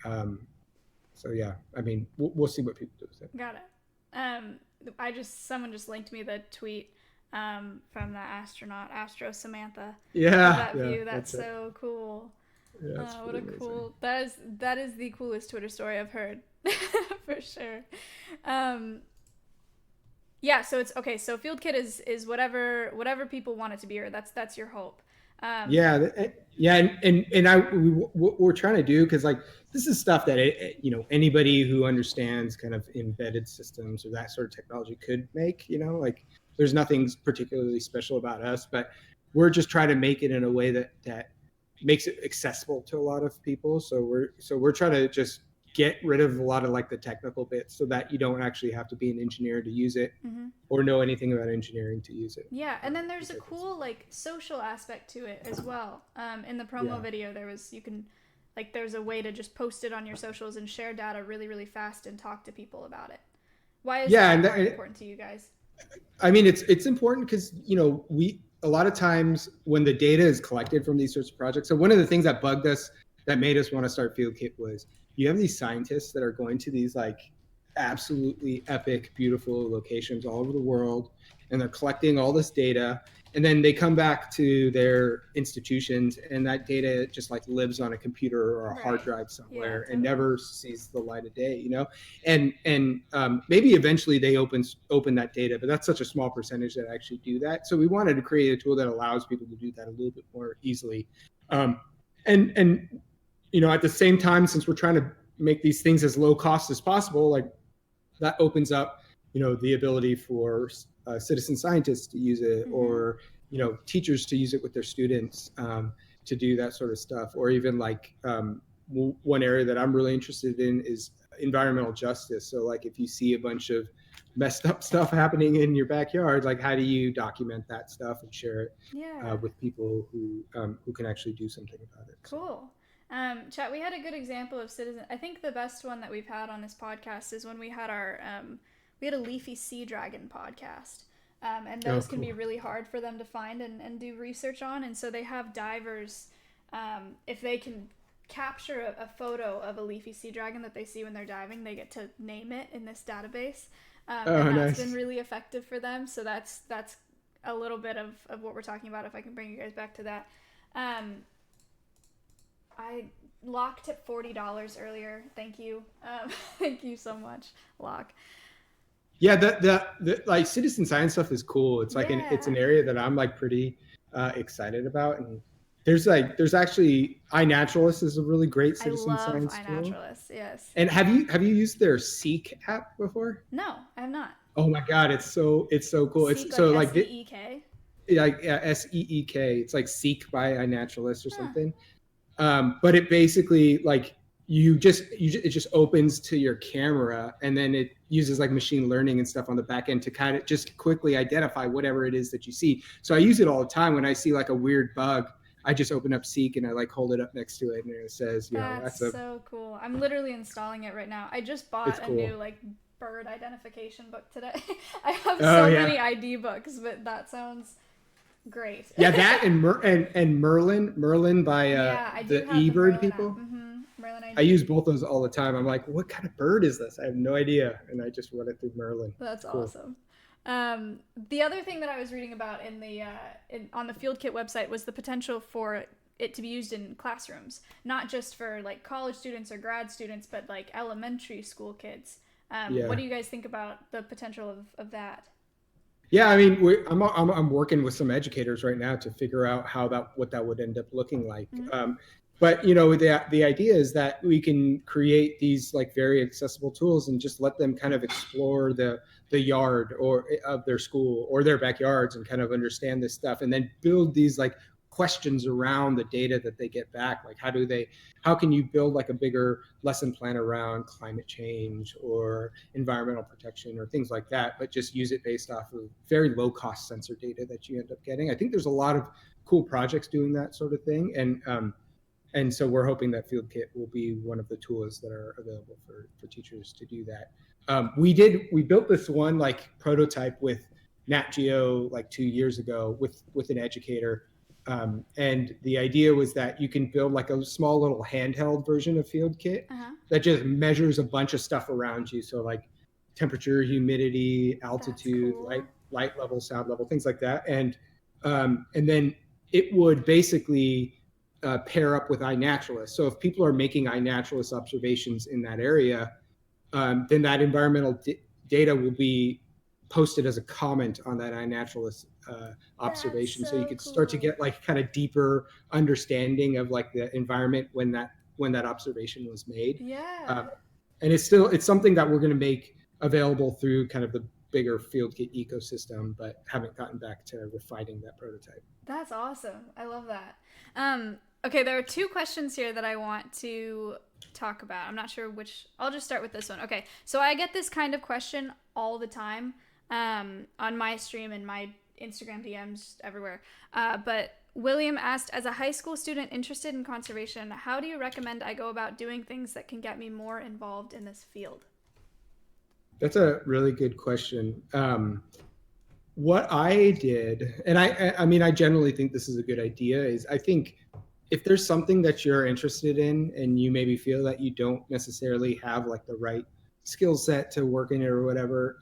so yeah, I mean, we'll see what people do with it. Got it. Someone just linked me the tweet from the astronaut, Astro Samantha. That view. That's so cool. Yeah, what a cool. That is the coolest Twitter story I've heard. For sure. Yeah, so it's okay. So FieldKit is whatever people want it to be, or that's your hope. We're trying to do, because like this is stuff that anybody who understands kind of embedded systems or that sort of technology could make. Like there's nothing particularly special about us, but we're just trying to make it in a way that makes it accessible to a lot of people. So we're trying to just get rid of a lot of like the technical bits, so that you don't actually have to be an engineer to use it, or know anything about engineering to use it. Yeah, and then there's a cool like social aspect to it as well. In the promo video, there's a way to just post it on your socials and share data really, really fast and talk to people about it. Why is that important to you guys? I mean, it's important because a lot of times when the data is collected from these sorts of projects. So one of the things that bugged us, that made us want to start FieldKit, was you have these scientists that are going to these like absolutely epic, beautiful locations all over the world, and they're collecting all this data, and then they come back to their institutions, and that data just like lives on a computer or a hard drive somewhere, and never sees the light of day, and maybe eventually they open that data, but that's such a small percentage that actually do that. So we wanted to create a tool that allows people to do that a little bit more easily. At the same time, since we're trying to make these things as low cost as possible, like that opens up, the ability for citizen scientists to use it, or, teachers to use it with their students, to do that sort of stuff. Or even like one area that I'm really interested in is environmental justice. So like if you see a bunch of messed up stuff happening in your backyard, like how do you document that stuff and share it with people who can actually do something about it? Cool. Chat, we had a good example of citizen. I think the best one that we've had on this podcast is when we had we had a leafy sea dragon podcast. And those can be really hard for them to find and do research on. And so they have divers, if they can capture a photo of a leafy sea dragon that they see when they're diving, they get to name it in this database. And that's been really effective for them. So that's a little bit of what we're talking about, if I can bring you guys back to that. I locked at $40 earlier. Thank you. Thank you so much, Locke. Yeah, the like citizen science stuff is cool. It's like it's an area that I'm like pretty excited about. And there's actually iNaturalist is a really great citizen science tool. I love iNaturalist, yes. And have you used their Seek app before? No, I have not. Oh my God, it's so cool. Seek, it's so like SEEK? Like SEEK. It's like Seek by iNaturalist or something. But it basically like it just opens to your camera, and then it uses like machine learning and stuff on the back end to kind of just quickly identify whatever it is that you see. So I use it all the time when I see like a weird bug. I just open up Seek and I like hold it up next to it, and it says, that's so cool. I'm literally installing it right now. I just bought a new like bird identification book today. I have many ID books, but that sounds great. Yeah, that and Merlin by the eBird people. Merlin ID. I use both those all the time. I'm like, what kind of bird is this? I have no idea, and I just run it through Merlin. That's cool. Awesome. The other thing that I was reading about on the FieldKit website was the potential for it to be used in classrooms, not just for like college students or grad students, but like elementary school kids. What do you guys think about the potential of that? Yeah, I mean, I'm working with some educators right now to figure out what that would end up looking like. Mm-hmm. But the idea is that we can create these like very accessible tools and just let them kind of explore the yard or of their school or their backyards and kind of understand this stuff, and then build these like questions around the data that they get back. Like how can you build like a bigger lesson plan around climate change or environmental protection or things like that, but just use it based off of very low cost sensor data that you end up getting. I think there's a lot of cool projects doing that sort of thing. And so we're hoping that FieldKit will be one of the tools that are available for teachers to do that. We built this one like prototype with Nat Geo like 2 years ago with an educator. And the idea was that you can build like a small little handheld version of FieldKit Uh-huh. that just measures a bunch of stuff around you. So like temperature, humidity, altitude, Cool. light level, sound level, things like that. And then it would basically pair up with iNaturalist. So if people are making iNaturalist observations in that area, then that environmental data will be posted as a comment on that iNaturalist observation. So you could start to get like kind of deeper understanding of like the environment when that observation was made. Yeah. And it's something that we're going to make available through kind of the bigger FieldKit ecosystem, but haven't gotten back to refining that prototype. That's awesome. I love that. Okay, there are two questions here that I want to talk about. I'm not sure which. I'll just start with this one. Okay, so I get this kind of question all the time on my stream and my Instagram DMs everywhere. But William asked, as a high school student interested in conservation, how do you recommend I go about doing things that can get me more involved in this field? That's a really good question. What I did, and I mean, I generally think this is a good idea, is I think if there's something that you're interested in and you maybe feel that you don't necessarily have like the right skill set to work in it or whatever,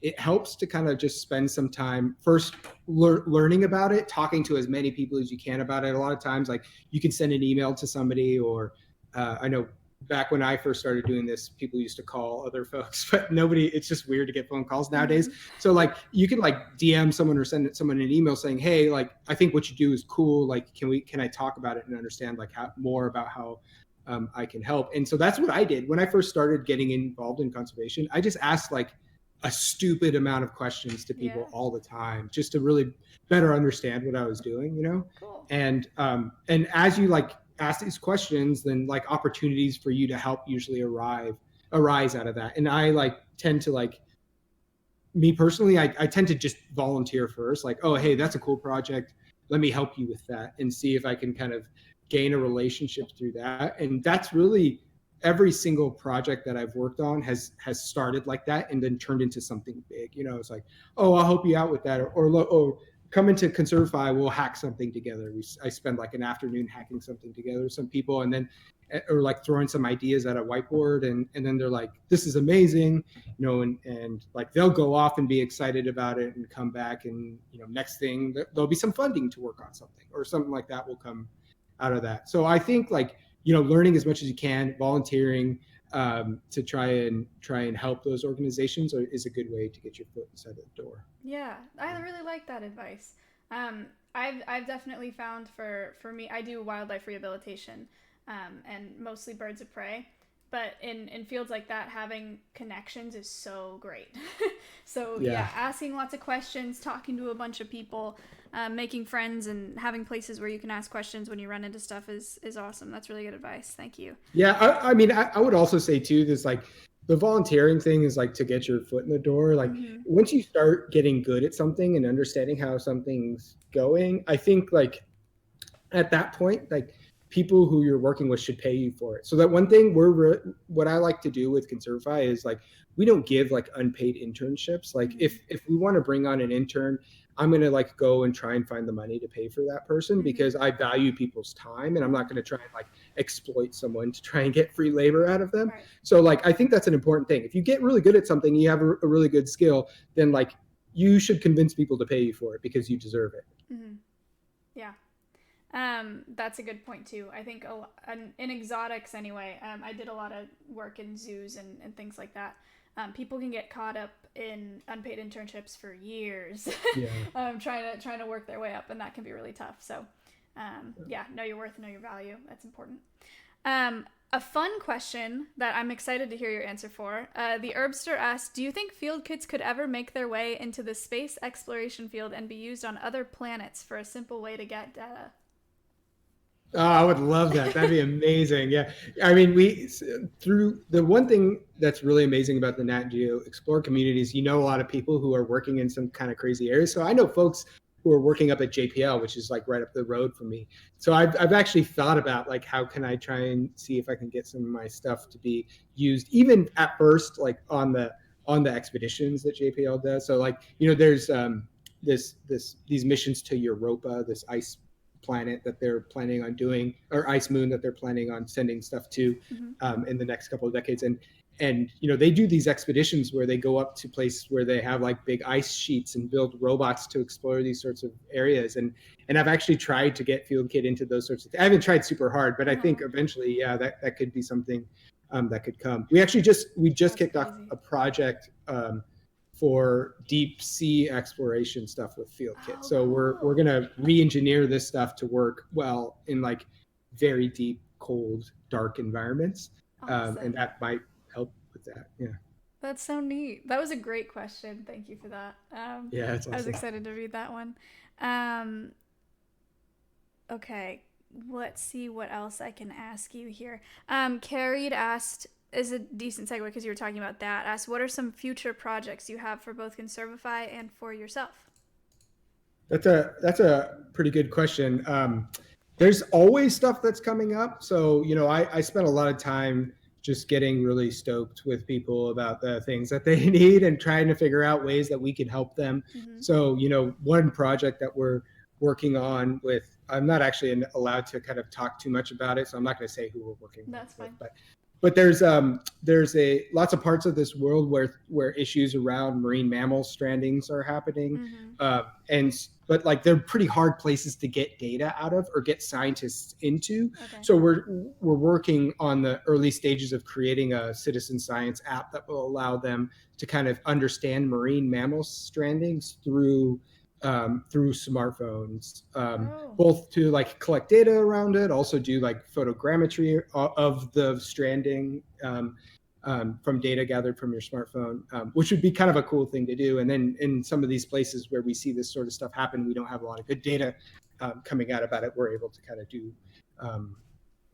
it helps to kind of just spend some time first learning about it, talking to as many people as you can about it. A lot of times, like you can send an email to somebody, or I know back when I first started doing this, people used to call other folks, but it's just weird to get phone calls nowadays. Mm-hmm. So like you can like DM someone or send someone an email saying, hey, like, I think what you do is cool. Like, can I talk about it and understand like more about how I can help? And so that's what I did when I first started getting involved in conservation. I just asked like a stupid amount of questions to people all the time, just to really better understand what I was doing, Cool. And as you like ask these questions, then like opportunities for you to help usually arise out of that. And I like tend to like, me personally, I tend to just volunteer first, like, oh, hey, that's a cool project, let me help you with that, and see if I can kind of gain a relationship through that. And that's really every single project that I've worked on has started like that and then turned into something big. It's like, oh, I'll help you out with that, or come into Conservify, we'll hack something together. I spend like an afternoon hacking something together with some people, and then or like throwing some ideas at a whiteboard, and then they're like, this is amazing, and like they'll go off and be excited about it and come back, and next thing there'll be some funding to work on something or something like that will come out of that. So I think like learning as much as you can, volunteering to try and help those organizations is a good way to get your foot inside the door. Yeah, I really like that advice. I've definitely found for me, I do wildlife rehabilitation and mostly birds of prey. But in fields like that, having connections is so great. So yeah, asking lots of questions, talking to a bunch of people, making friends, and having places where you can ask questions when you run into stuff is awesome. That's really good advice. Thank you. Yeah, I mean, I would also say too, this like the volunteering thing is like to get your foot in the door. Like once you start getting good at something and understanding how something's going, I think like at that point, like people who you're working with should pay you for it. So that one thing what I like to do with Conservify is like, we don't give like unpaid internships. Like if we want to bring on an intern, I'm going to like go and try and find the money to pay for that person because I value people's time, and I'm not going to try and like exploit someone to try and get free labor out of them. Right. So like, I think that's an important thing. If you get really good at something, you have a really good skill, then like you should convince people to pay you for it because you deserve it. Mm-hmm. Yeah. That's a good point too. I think in exotics anyway, I did a lot of work in zoos and things like that. People can get caught up in unpaid internships for years, Yeah. trying to work their way up, and that can be really tough. So, know your worth, know your value. That's important. A fun question that I'm excited to hear your answer for. The Herbster asked, do you think field kits could ever make their way into the space exploration field and be used on other planets for a simple way to get data? Oh, I would love that. That'd be amazing. Yeah. I mean, through the one thing that's really amazing about the Nat Geo Explorer community is, a lot of people who are working in some kind of crazy areas. So I know folks who are working up at JPL, which is like right up the road from me. So I've actually thought about like, how can I try and see if I can get some of my stuff to be used, even at first, like on the expeditions that JPL does. So like, there's these missions to Europa, this ice planet that they're planning on doing, or ice moon that they're planning on sending stuff to in the next couple of decades. And they do these expeditions where they go up to places where they have like big ice sheets and build robots to explore these sorts of areas. And I've actually tried to get FieldKit into those sorts of things. I haven't tried super hard, but I think eventually, that could be something that could come. We just kicked off a project for deep sea exploration stuff with FieldKit. So we're gonna re-engineer this stuff to work well in like very deep, cold, dark environments, and that might help with that. Yeah. That's so neat. That was a great question. Thank you for that. Yeah, that's awesome. I was excited to read that one. Okay, let's see what else I can ask you here. Carrie asked, is a decent segue because you were talking about that, asked, what are some future projects you have for both Conservify and for yourself? That's a pretty good question. There's always stuff that's coming up. So, I spent a lot of time just getting really stoked with people about the things that they need and trying to figure out ways that we can help them. Mm-hmm. So, one project that we're working on with, I'm not actually allowed to kind of talk too much about it, so I'm not going to say who we're working That's with. Fine. But there's lots of parts of this world where issues around marine mammal strandings are happening, but like they're pretty hard places to get data out of or get scientists into. Okay. So we're working on the early stages of creating a citizen science app that will allow them to kind of understand marine mammal strandings through smartphones, both to like collect data around it, also do like photogrammetry of the stranding from data gathered from your smartphone, which would be kind of a cool thing to do. And then in some of these places where we see this sort of stuff happen, we don't have a lot of good data coming out about it. We're able to kind of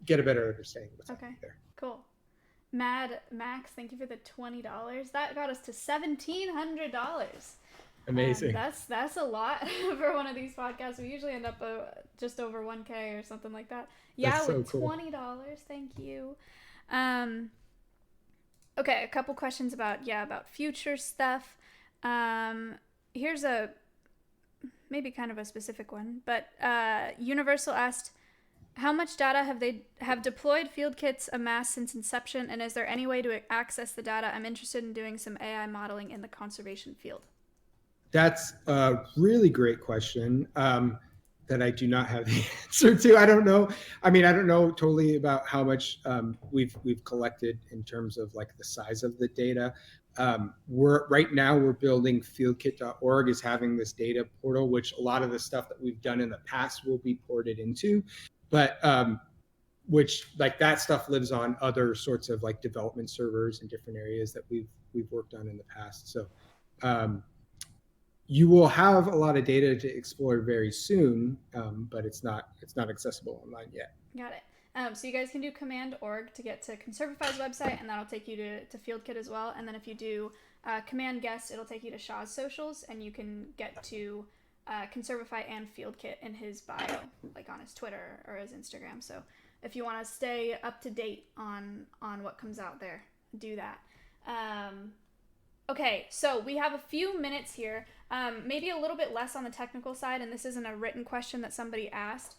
get a better understanding of what's happening there. Cool. Mad Max, thank you for the $20. That got us to $1,700. Amazing. That's a lot for one of these podcasts. We usually end up just over 1K or something like that. Yeah, that's with so cool. $20. Thank you. Okay, a couple questions about future stuff. Here's maybe kind of a specific one, but Universal asked, how much data have deployed field kits amassed since inception, and is there any way to access the data? I'm interested in doing some AI modeling in the conservation field. That's a really great question that I do not have the answer to. I don't know. I mean, I don't know totally about how much we've collected in terms of like the size of the data. Right now we're building fieldkit.org is having this data portal, which a lot of the stuff that we've done in the past will be ported into, but which like that stuff lives on other sorts of like development servers in different areas that we've worked on in the past. So you will have a lot of data to explore very soon, but it's not accessible online yet. Got it. So you guys can do command.org to get to Conservify's website, and that'll take you to FieldKit as well. And then if you do command guest, it'll take you to Shah's socials, and you can get to Conservify and FieldKit in his bio, like on his Twitter or his Instagram. So if you want to stay up to date on what comes out there, do that. Okay, so we have a few minutes here, maybe a little bit less on the technical side, and this isn't a written question that somebody asked.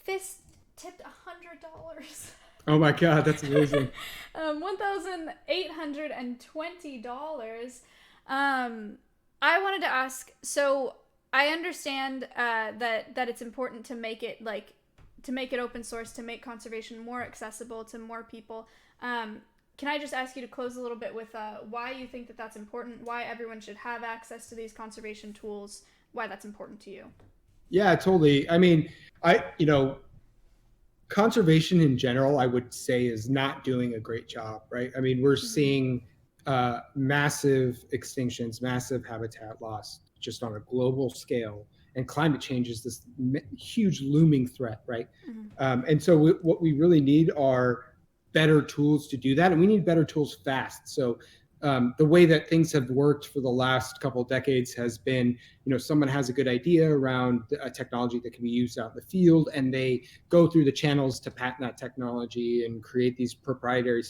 Fist tipped $100. Oh my God, that's amazing. $1,820. I wanted to ask, so I understand that it's important to make it open source, to make conservation more accessible to more people. can I just ask you to close a little bit with why you think that that's important, why everyone should have access to these conservation tools, why that's important to you? Yeah, totally. I mean, conservation in general, I would say, is not doing a great job, right? I mean, we're seeing massive extinctions, massive habitat loss just on a global scale. And climate change is this huge looming threat, right? And so what we really need are better tools to do that. And we need better tools fast. So the way that things have worked for the last couple of decades has been, someone has a good idea around a technology that can be used out in the field, and they go through the channels to patent that technology and create these proprietary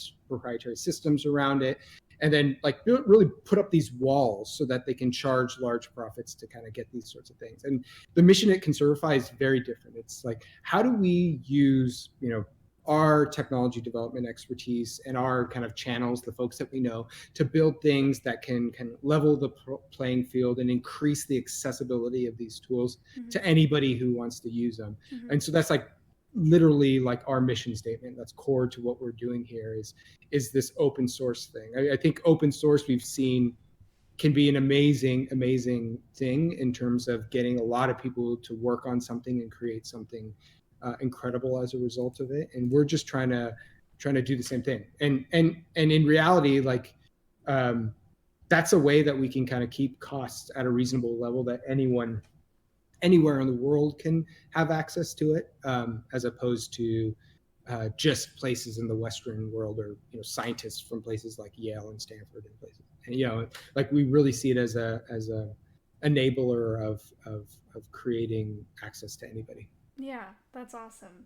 systems around it, and then really put up these walls so that they can charge large profits to kind of get these sorts of things. And the mission at Conservify is very different. It's like, how do we use, our technology development expertise and our kind of channels, the folks that we know, to build things that can level the playing field and increase the accessibility of these tools to anybody who wants to use them. And so that's literally our mission statement. That's core to what we're doing here is this open source thing. I think open source, we've seen, can be an amazing thing in terms of getting a lot of people to work on something and create something incredible as a result of it. And we're just trying to do the same thing. And in reality, that's a way that we can kind of keep costs at a reasonable level that anyone anywhere in the world can have access to it, as opposed to just places in the Western world, or scientists from places like Yale and Stanford and places. And, we really see it as a enabler of creating access to anybody. Yeah, that's awesome.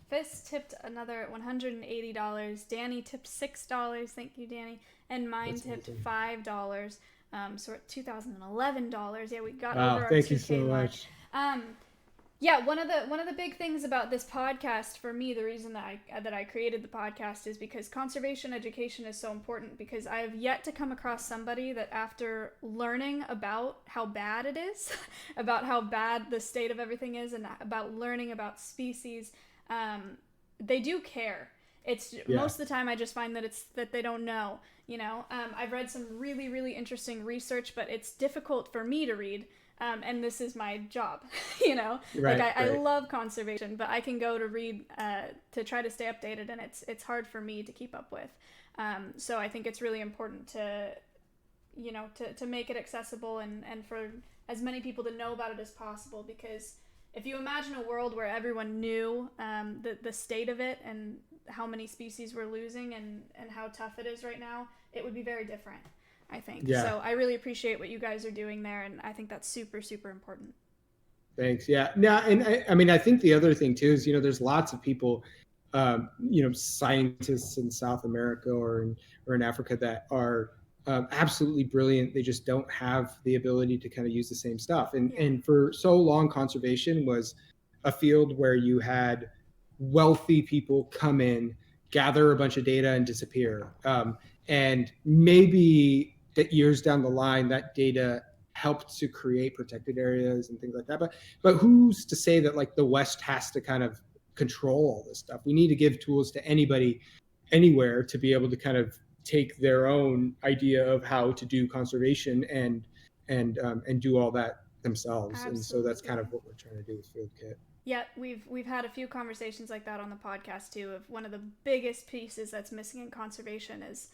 Fist tipped another $180. Danny tipped $6. Thank you, Danny. And mine tipped $5. So we're at $2,011. Yeah, we got over our 2K thank you so much. Yeah, one of the big things about this podcast for me, the reason that I created the podcast, is because conservation education is so important, because I have yet to come across somebody that, after learning about how bad it is, about how bad the state of everything is, and about learning about species, they do care. Most of the time I just find that it's that they don't know, I've read some really, really interesting research, but it's difficult for me to read. And this is my job, Right, I love conservation, but I can go to read to try to stay updated, and it's hard for me to keep up with. So I think it's really important to make it accessible and for as many people to know about it as possible, because if you imagine a world where everyone knew the state of it and how many species we're losing and how tough it is right now, it would be very different, I think. Yeah. So I really appreciate what you guys are doing there, and I think that's super, super important. Thanks. Yeah. Now, and I mean, I think the other thing too is, there's lots of people, scientists in South America or in Africa that are absolutely brilliant. They just don't have the ability to kind of use the same stuff. And for so long, conservation was a field where you had wealthy people come in, gather a bunch of data, and disappear. And maybe that years down the line, that data helped to create protected areas and things like that. But who's to say that the West has to kind of control all this stuff? We need to give tools to anybody, anywhere, to be able to kind of take their own idea of how to do conservation and do all that themselves. Absolutely. And so that's kind of what we're trying to do with FieldKit. Yeah, we've had a few conversations like that on the podcast too, of one of the biggest pieces that's missing in conservation is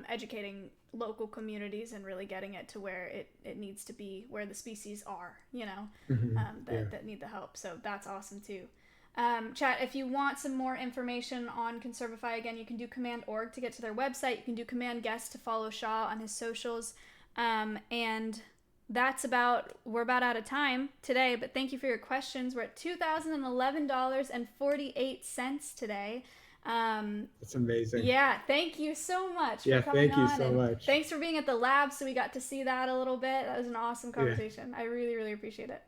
educating local communities and really getting it to where it needs to be, where the species are, that need the help. So that's awesome too. Chat, if you want some more information on Conservify, again, you can do Command Org to get to their website. You can do Command Guest to follow Shah on his socials. And we're about out of time today, but thank you for your questions. We're at $2,011.48 today. That's amazing. Yeah, thank you so much for coming thank you on, so and much. thanks for being at the lab, so we got to see that a little bit. That was an awesome conversation. I really, really appreciate it.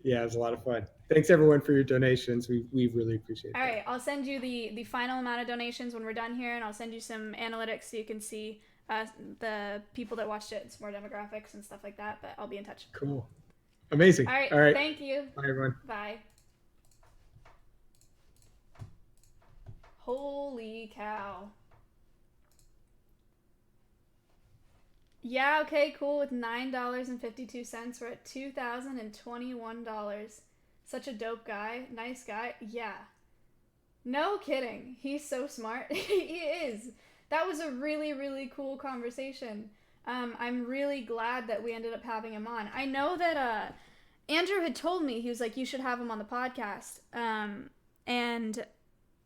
Yeah, it was a lot of fun. Thanks everyone for your donations. We really appreciate it. All right, I'll send you the final amount of donations when we're done here, and I'll send you some analytics so you can see the people that watched it, some more demographics and stuff like that, but I'll be in touch. Cool. Amazing. All right. Thank you. Bye, everyone. Bye. Holy cow. Yeah, okay, cool. With $9.52, we're at $2,021. Such a dope guy. Nice guy. Yeah. No kidding. He's so smart. He is. That was a really, really cool conversation. I'm really glad that we ended up having him on. I know that Andrew had told me, he was like, you should have him on the podcast. And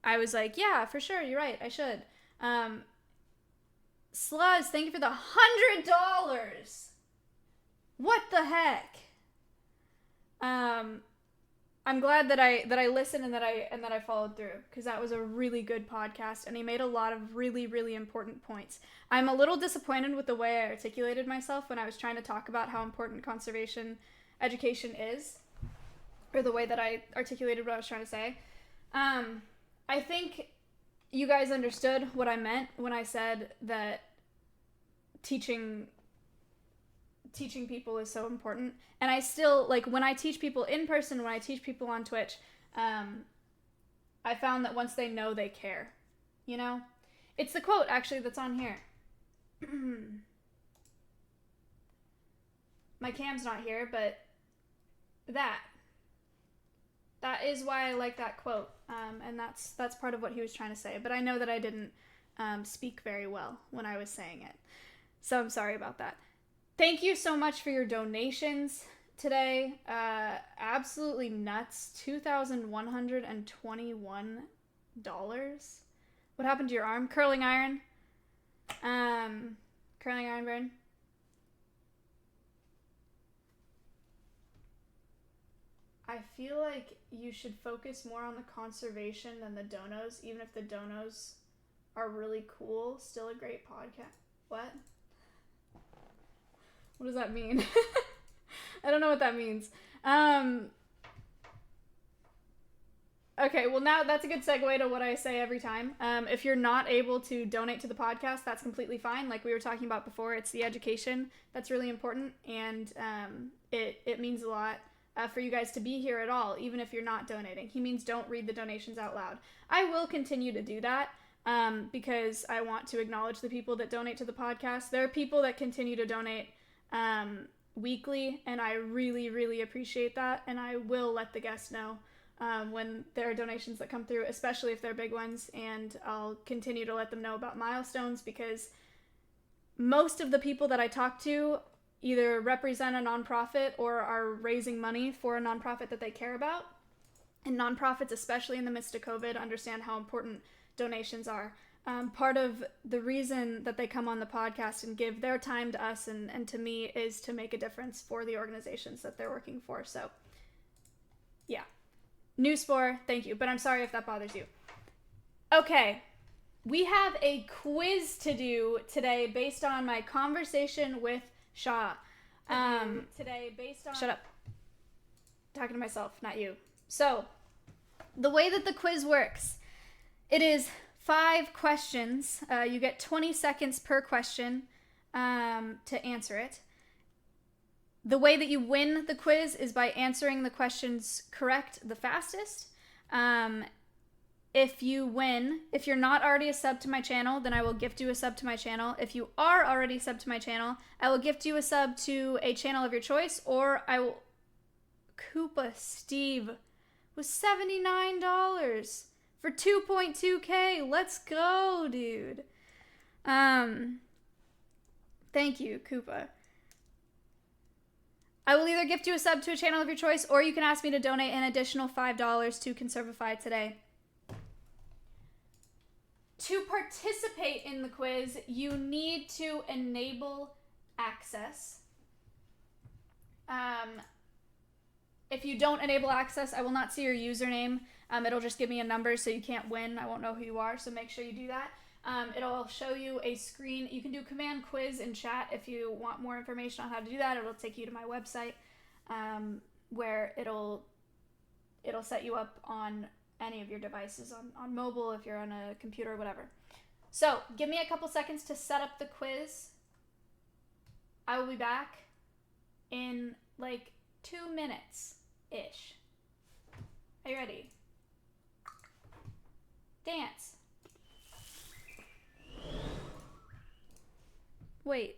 I was like, yeah, for sure. You're right. I should. Sluz, thank you for the $100. What the heck? I'm glad that I listened and that I followed through, because that was a really good podcast, and he made a lot of really, really important points. I'm a little disappointed with the way I articulated myself when I was trying to talk about how important conservation education is, or the way that I articulated what I was trying to say. I think you guys understood what I meant when I said that teaching people is so important. And I still, like, when I teach people in person, when I teach people on Twitch, I found that once they know, they care. You know? It's the quote, actually, that's on here. My cam's not here, but that is why I like that quote. And that's part of what he was trying to say. But I know that I didn't speak very well when I was saying it. So I'm sorry about that. Thank you so much for your donations today. Absolutely nuts. $2,121. What happened to your arm? Curling iron. Curling iron burn. I feel like you should focus more on the conservation than the donos, even if the donos are really cool. Still a great podcast. What? What does that mean? I don't know what that means. Okay, well, now that's a good segue to what I say every time. If you're not able to donate to the podcast, that's completely fine. Like we were talking about before, it's the education that's really important, and it means a lot for you guys to be here at all, even if you're not donating. He means don't read the donations out loud. I will continue to do that because I want to acknowledge the people that donate to the podcast. There are people that continue to donate weekly, and I really, really appreciate that, and I will let the guests know when there are donations that come through, especially if they're big ones, and I'll continue to let them know about milestones, because most of the people that I talk to either represent a nonprofit or are raising money for a nonprofit that they care about, and nonprofits, especially in the midst of COVID, understand how important donations are. Part of the reason that they come on the podcast and give their time to us and to me is to make a difference for the organizations that they're working for. So, yeah. Newspore, thank you. But I'm sorry if that bothers you. Okay. We have a quiz to do today based on my conversation with Shah. Shut up. Talking to myself, not you. So, the way that the quiz works, it is 5 questions. You get 20 seconds per question to answer it. The way that you win the quiz is by answering the questions correct the fastest. If you win, if you're not already a sub to my channel, then I will gift you a sub to my channel. If you are already sub to my channel, I will gift you a sub to a channel of your choice, or I will... Koopa Steve was $79 for 2.2K. Let's go, dude. Thank you, Koopa. I will either gift you a sub to a channel of your choice, or you can ask me to donate an additional $5 to Conservify today. To participate in the quiz, you need to enable access. If you don't enable access, I will not see your username. It'll just give me a number, so you can't win. I won't know who you are, so make sure you do that. It'll show you a screen. You can do command quiz in chat if you want more information on how to do that. It'll take you to my website, where it'll set you up on any of your devices, on mobile, if you're on a computer, whatever. So, give me a couple seconds to set up the quiz. I will be back in like 2 minutes-ish. Are you ready? Dance. Wait.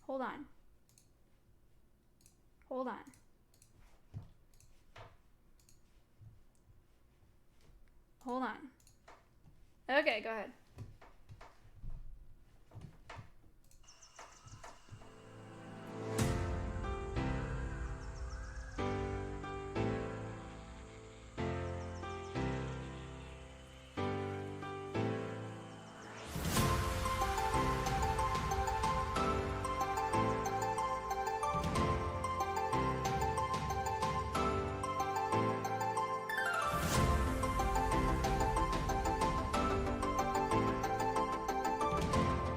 Hold on. Hold on. Hold on. Okay, go ahead.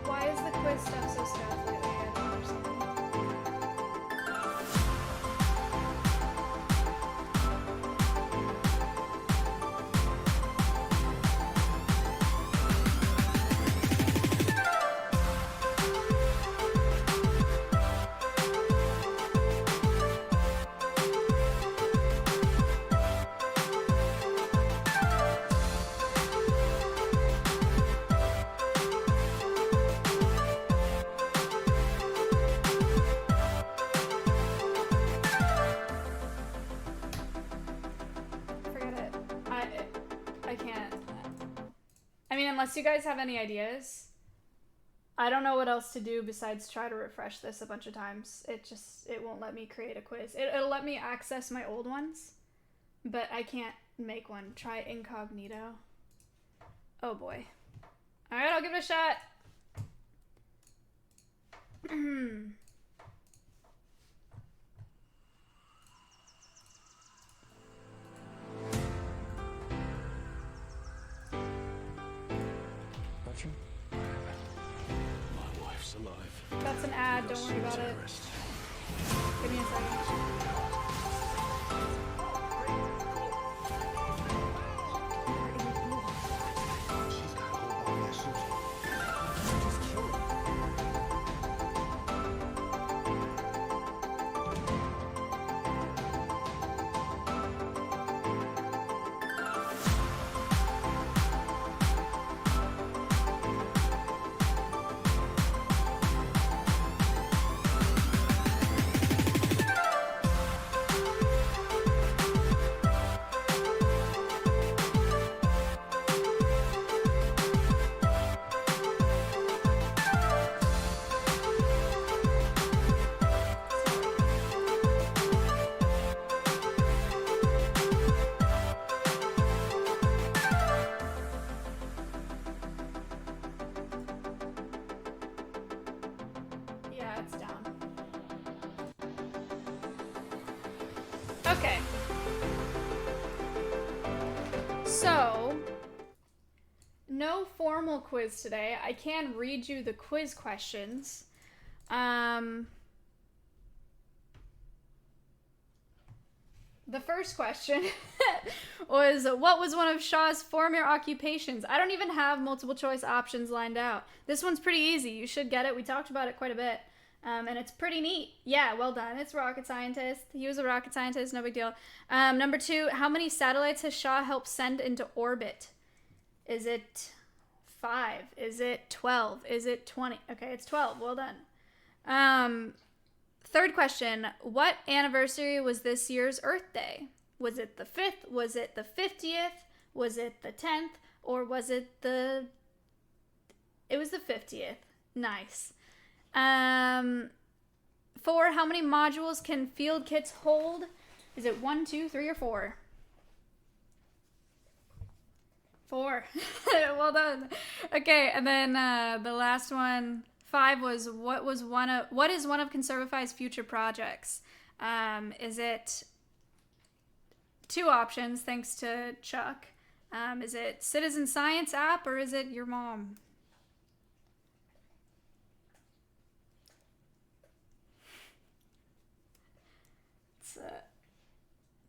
Why is the quiz stuff so stuff lately? I don't understand. Forget it. I can't. I mean, unless you guys have any ideas, I don't know what else to do besides try to refresh this a bunch of times. It won't let me create a quiz. It'll let me access my old ones, but I can't make one. Try incognito. Oh boy. Alright, I'll give it a shot. Patrick? My wife's alive. That's an ad, don't worry about it. Give me a second. She's got a whole body of suits. Just kill her. Yeah, it's down. Okay. So, no formal quiz today. I can read you the quiz questions. The first question was, what was one of Shah's former occupations? I don't even have multiple choice options lined out. This one's pretty easy. You should get it. We talked about it quite a bit. And it's pretty neat. Yeah, well done. It's rocket scientist. He was a rocket scientist. No big deal. Number 2, how many satellites has Shah helped send into orbit? Is it 5? Is it 12? Is it 20? Okay, it's 12. Well done. Third question, what anniversary was this year's Earth Day? Was it the 5th? Was it the 50th? Was it the 10th? Or was it the... It was the 50th. Nice. 4, how many modules can field kits hold? Is it 1, 2, 3, or 4? 4. Well done. Okay, and then the last one, 5, was what is one of Conservify's future projects? Is it 2 options, thanks to Chuck? Is it citizen science app, or is it your mom? It's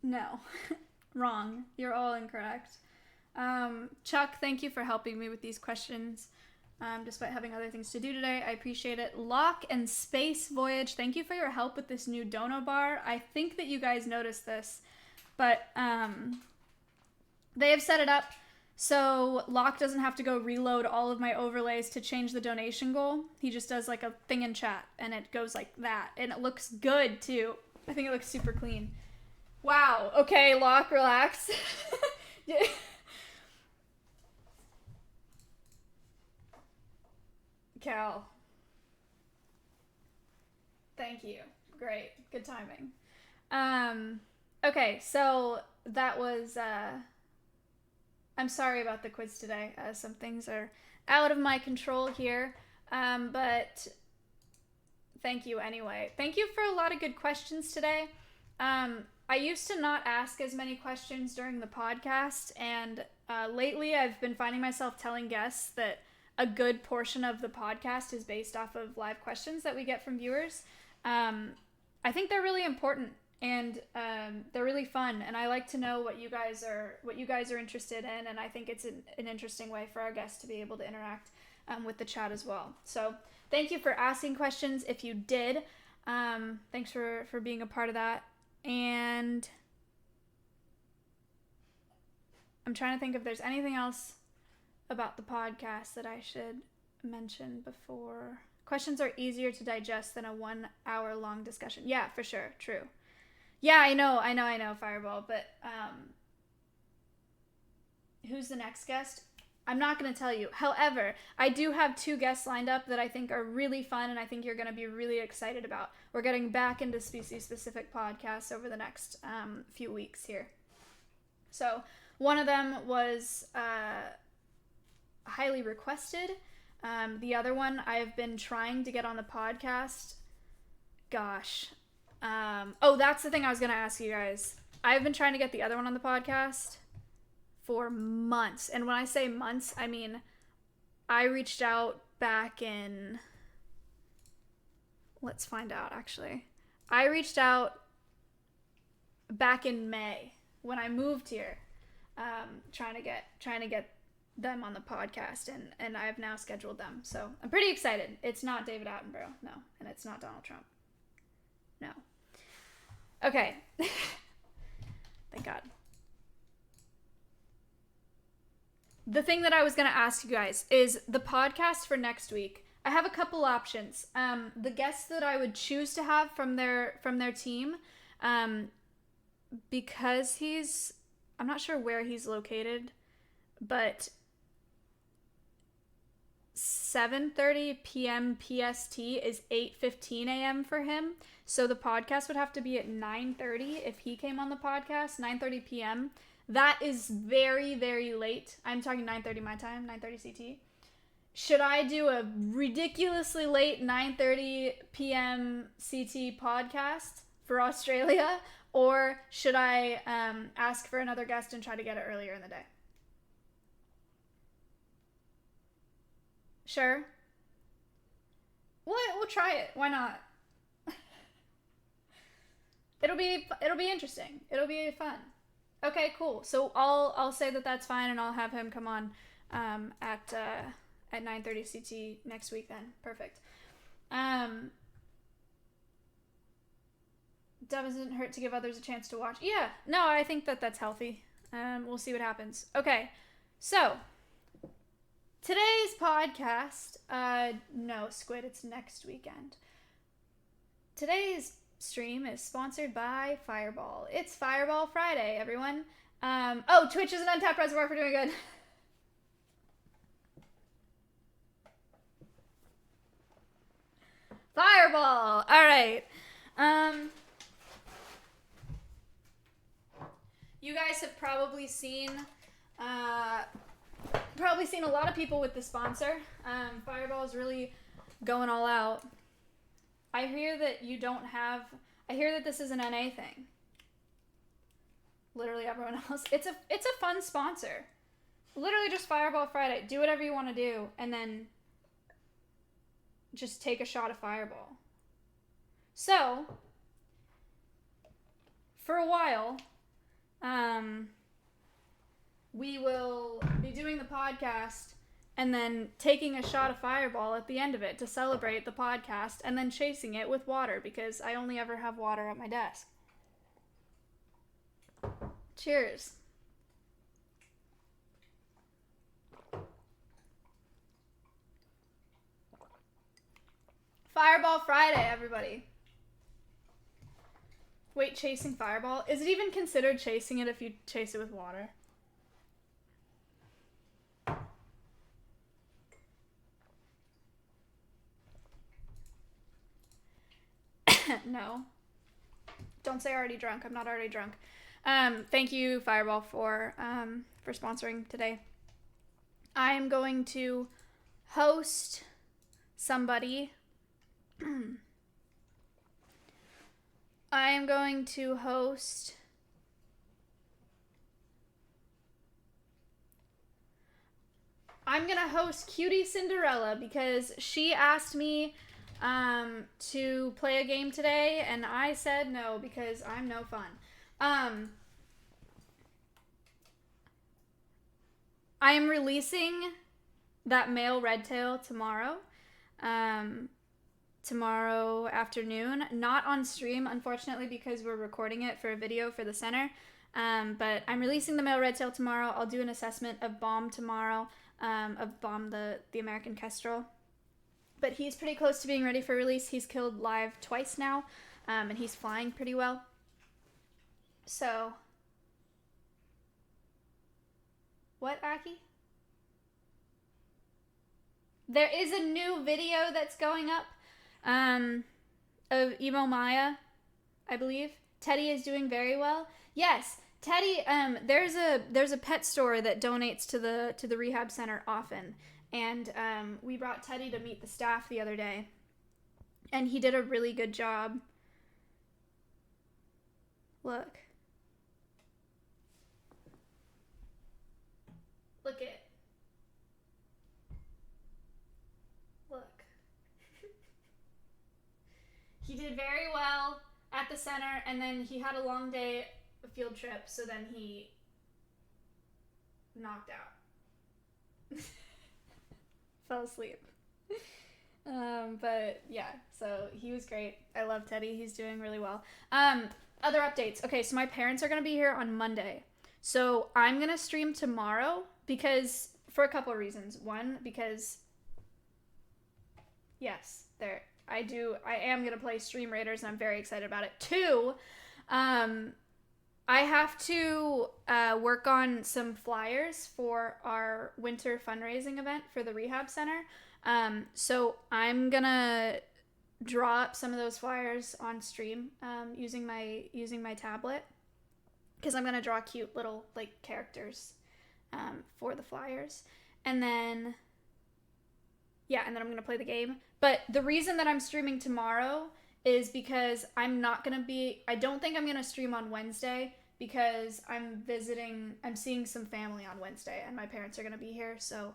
no. Wrong. You're all incorrect. Chuck, thank you for helping me with these questions. Despite having other things to do today, I appreciate it. Lock and Space Voyage, thank you for your help with this new dono bar. I think that you guys noticed this, but they have set it up So Locke doesn't have to go reload all of my overlays to change the donation goal. He just does like a thing in chat and it goes like that. And it looks good too. I think it looks super clean. Wow. Okay, Locke, relax. Cal. Thank you. Great. Good timing. Okay, so that was I'm sorry about the quiz today. Some things are out of my control here. But thank you anyway. Thank you for a lot of good questions today. I used to not ask as many questions during the podcast, and lately I've been finding myself telling guests that a good portion of the podcast is based off of live questions that we get from viewers. I think they're really important, and they're really fun, and I like to know what you guys are interested in, and I think it's an interesting way for our guests to be able to interact with the chat as well. So thank you for asking questions if you did. Thanks for being a part of that. And I'm trying to think if there's anything else about the podcast that I should mention before. Questions are easier to digest than a 1 hour long discussion. Yeah, for sure. True. Yeah, I know, Fireball, but who's the next guest? I'm not going to tell you. However, I do have 2 guests lined up that I think are really fun and I think you're going to be really excited about. We're getting back into species-specific podcasts over the next few weeks here. So one of them was highly requested. The other one I've been trying to get on the podcast. Gosh. Oh, that's the thing I was going to ask you guys. I've been trying to get the other one on the podcast for months. And when I say months, I mean, I reached out back in, let's find out actually. I reached out back in May when I moved here, trying to get them on the podcast, and I've now scheduled them. So I'm pretty excited. It's not David Attenborough, no, and it's not Donald Trump. No. Okay. Thank God. The thing that I was going to ask you guys is the podcast for next week. I have a couple options. The guests that I would choose to have from their team, because I'm not sure where he's located, but 7:30 p.m. PST is 8:15 a.m. for him. So the podcast would have to be at 9:30 if he came on the podcast, 9:30 p.m. That is very, very late. I'm talking 9:30 my time, 9:30 CT. Should I do a ridiculously late 9:30 p.m. CT podcast for Australia, or should I ask for another guest and try to get it earlier in the day? Sure. We'll try it. Why not? It'll be interesting. It'll be fun. Okay, cool. So I'll say that that's fine, and I'll have him come on at 9:30 CT next week. Then perfect. Doesn't hurt to give others a chance to watch. Yeah, no, I think that's healthy. We'll see what happens. Okay, so today's podcast. No, Squid. It's next weekend. Today's stream is sponsored by Fireball. It's Fireball Friday, everyone. Oh, Twitch is an untapped reservoir for doing good. Fireball. All right. You guys have probably seen a lot of people with the sponsor. Fireball is really going all out. I hear that this is an NA thing. Literally everyone else. It's a fun sponsor. Literally just Fireball Friday. Do whatever you want to do, and then just take a shot of Fireball. So, for a while, we will be doing the podcast and then taking a shot of Fireball at the end of it to celebrate the podcast, and then chasing it with water, because I only ever have water at my desk. Cheers. Fireball Friday, everybody. Wait, chasing Fireball? Is it even considered chasing it if you chase it with water? No. Don't say already drunk. I'm not already drunk. Thank you, Fireball, for sponsoring today. I am going to host somebody. I am going to host Cutie Cinderella because she asked me to play a game today and I said no because I'm no fun. I am releasing that male redtail tomorrow. Tomorrow afternoon. Not on stream, unfortunately, because we're recording it for a video for the center. But I'm releasing the male redtail tomorrow. I'll do an assessment of Bomb tomorrow, of Bomb the American kestrel. But he's pretty close to being ready for release. He's killed live twice now, and he's flying pretty well. So, what, Aki? There is a new video that's going up of Emo Maya, I believe. Teddy is doing very well. Yes, Teddy. There's a pet store that donates to the rehab center often, and we brought Teddy to meet the staff the other day, and he did a really good job. Look it. Look. He did very well at the center, and then he had a long day, a field trip, so then he knocked out. Fell asleep. But yeah, so he was great. I love Teddy. He's doing really well. Other updates. Okay, so my parents are going to be here on Monday. So I'm going to stream tomorrow because, for a couple of reasons. One, because, yes, I am going to play Stream Raiders, and I'm very excited about it. Two, I have to work on some flyers for our winter fundraising event for the rehab center. So I'm going to draw up some of those flyers on stream using my tablet, because I'm going to draw cute little characters for the flyers. And then I'm going to play the game. But the reason that I'm streaming tomorrow is because I don't think I'm going to stream on Wednesday because I'm seeing some family on Wednesday and my parents are going to be here. So,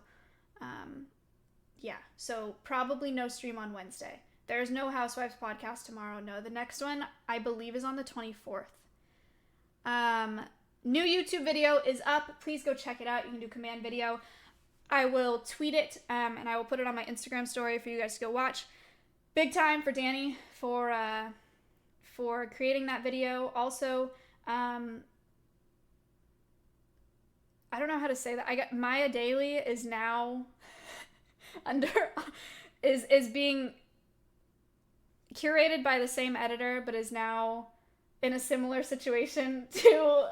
so probably no stream on Wednesday. There's no Housewives podcast tomorrow. No, the next one I believe is on the 24th. New YouTube video is up. Please go check it out. You can do command video. I will tweet it, and I will put it on my Instagram story for you guys to go watch. Big time for Danny for creating that video. Also, I don't know how to say that. Maya Daily is now is being curated by the same editor, but is now in a similar situation to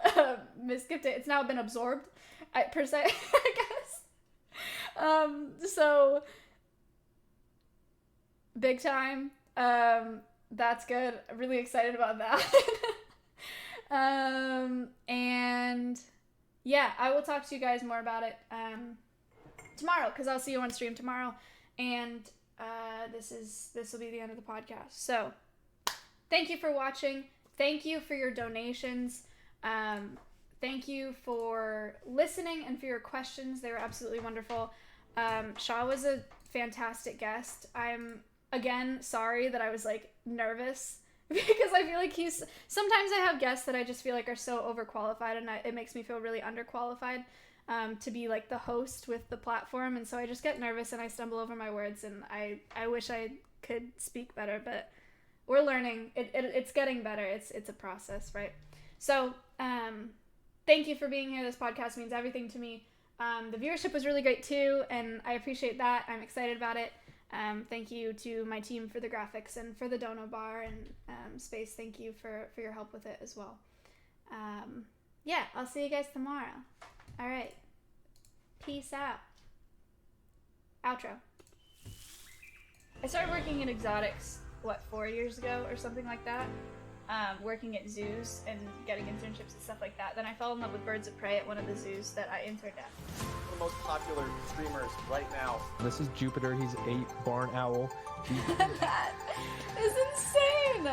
Miss Gifted. It's now been absorbed, per se, I guess. So big time. That's good. I'm really excited about that. And yeah, I will talk to you guys more about it tomorrow, because I'll see you on stream tomorrow. And this will be the end of the podcast. So thank you for watching. Thank you for your donations. Thank you for listening and for your questions. They were absolutely wonderful. Shah was a fantastic guest. I'm, again, sorry that I was, nervous because I feel like sometimes I have guests that I just feel like are so overqualified, and it makes me feel really underqualified to be, the host with the platform, and so I just get nervous and I stumble over my words, and I wish I could speak better, but we're learning. It's getting better. It's a process, right? So, thank you for being here. This podcast means everything to me. The viewership was really great too, and I appreciate that. I'm excited about it. Thank you to my team for the graphics and for the dono bar, and Space, thank you for your help with it as well. Yeah, I'll see you guys tomorrow. All right. Peace out. Outro. I started working in exotics, 4 years ago or something like that? Working at zoos and getting internships and stuff like that. Then I fell in love with birds of prey at one of the zoos that I interned at. One of the most popular streamers right now. This is Jupiter. He's a barn owl. That is insane!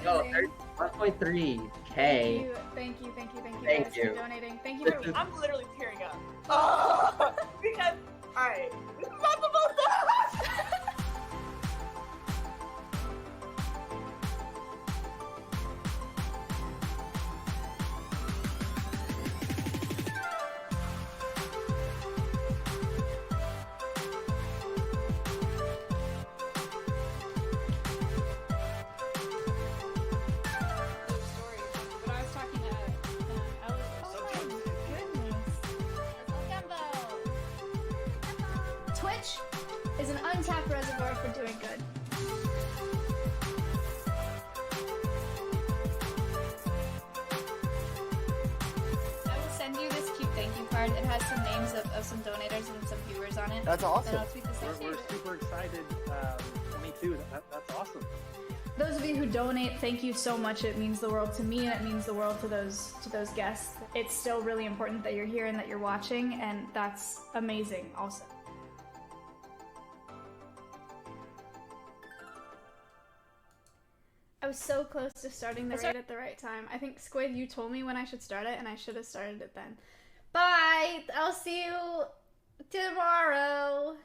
Oh, 1.3K. Thank you Thank guys you. for donating. Thank you for I'm literally tearing up. Because, alright, this is not supposed to happen. But I was talking to Twitch is an untapped reservoir for doing good. I will send you this cute thank you card. It has some names of some donators and some viewers on it. That's And awesome. I'll tweet this out. We're super excited. 22. That's awesome. Those of you who donate, thank you so much. It means the world to me, and it means the world to those guests. It's still really important that you're here and that you're watching, and that's amazing also. I was so close to starting the raid at the right time. I think, Squid, you told me when I should start it, and I should have started it then. Bye! I'll see you tomorrow!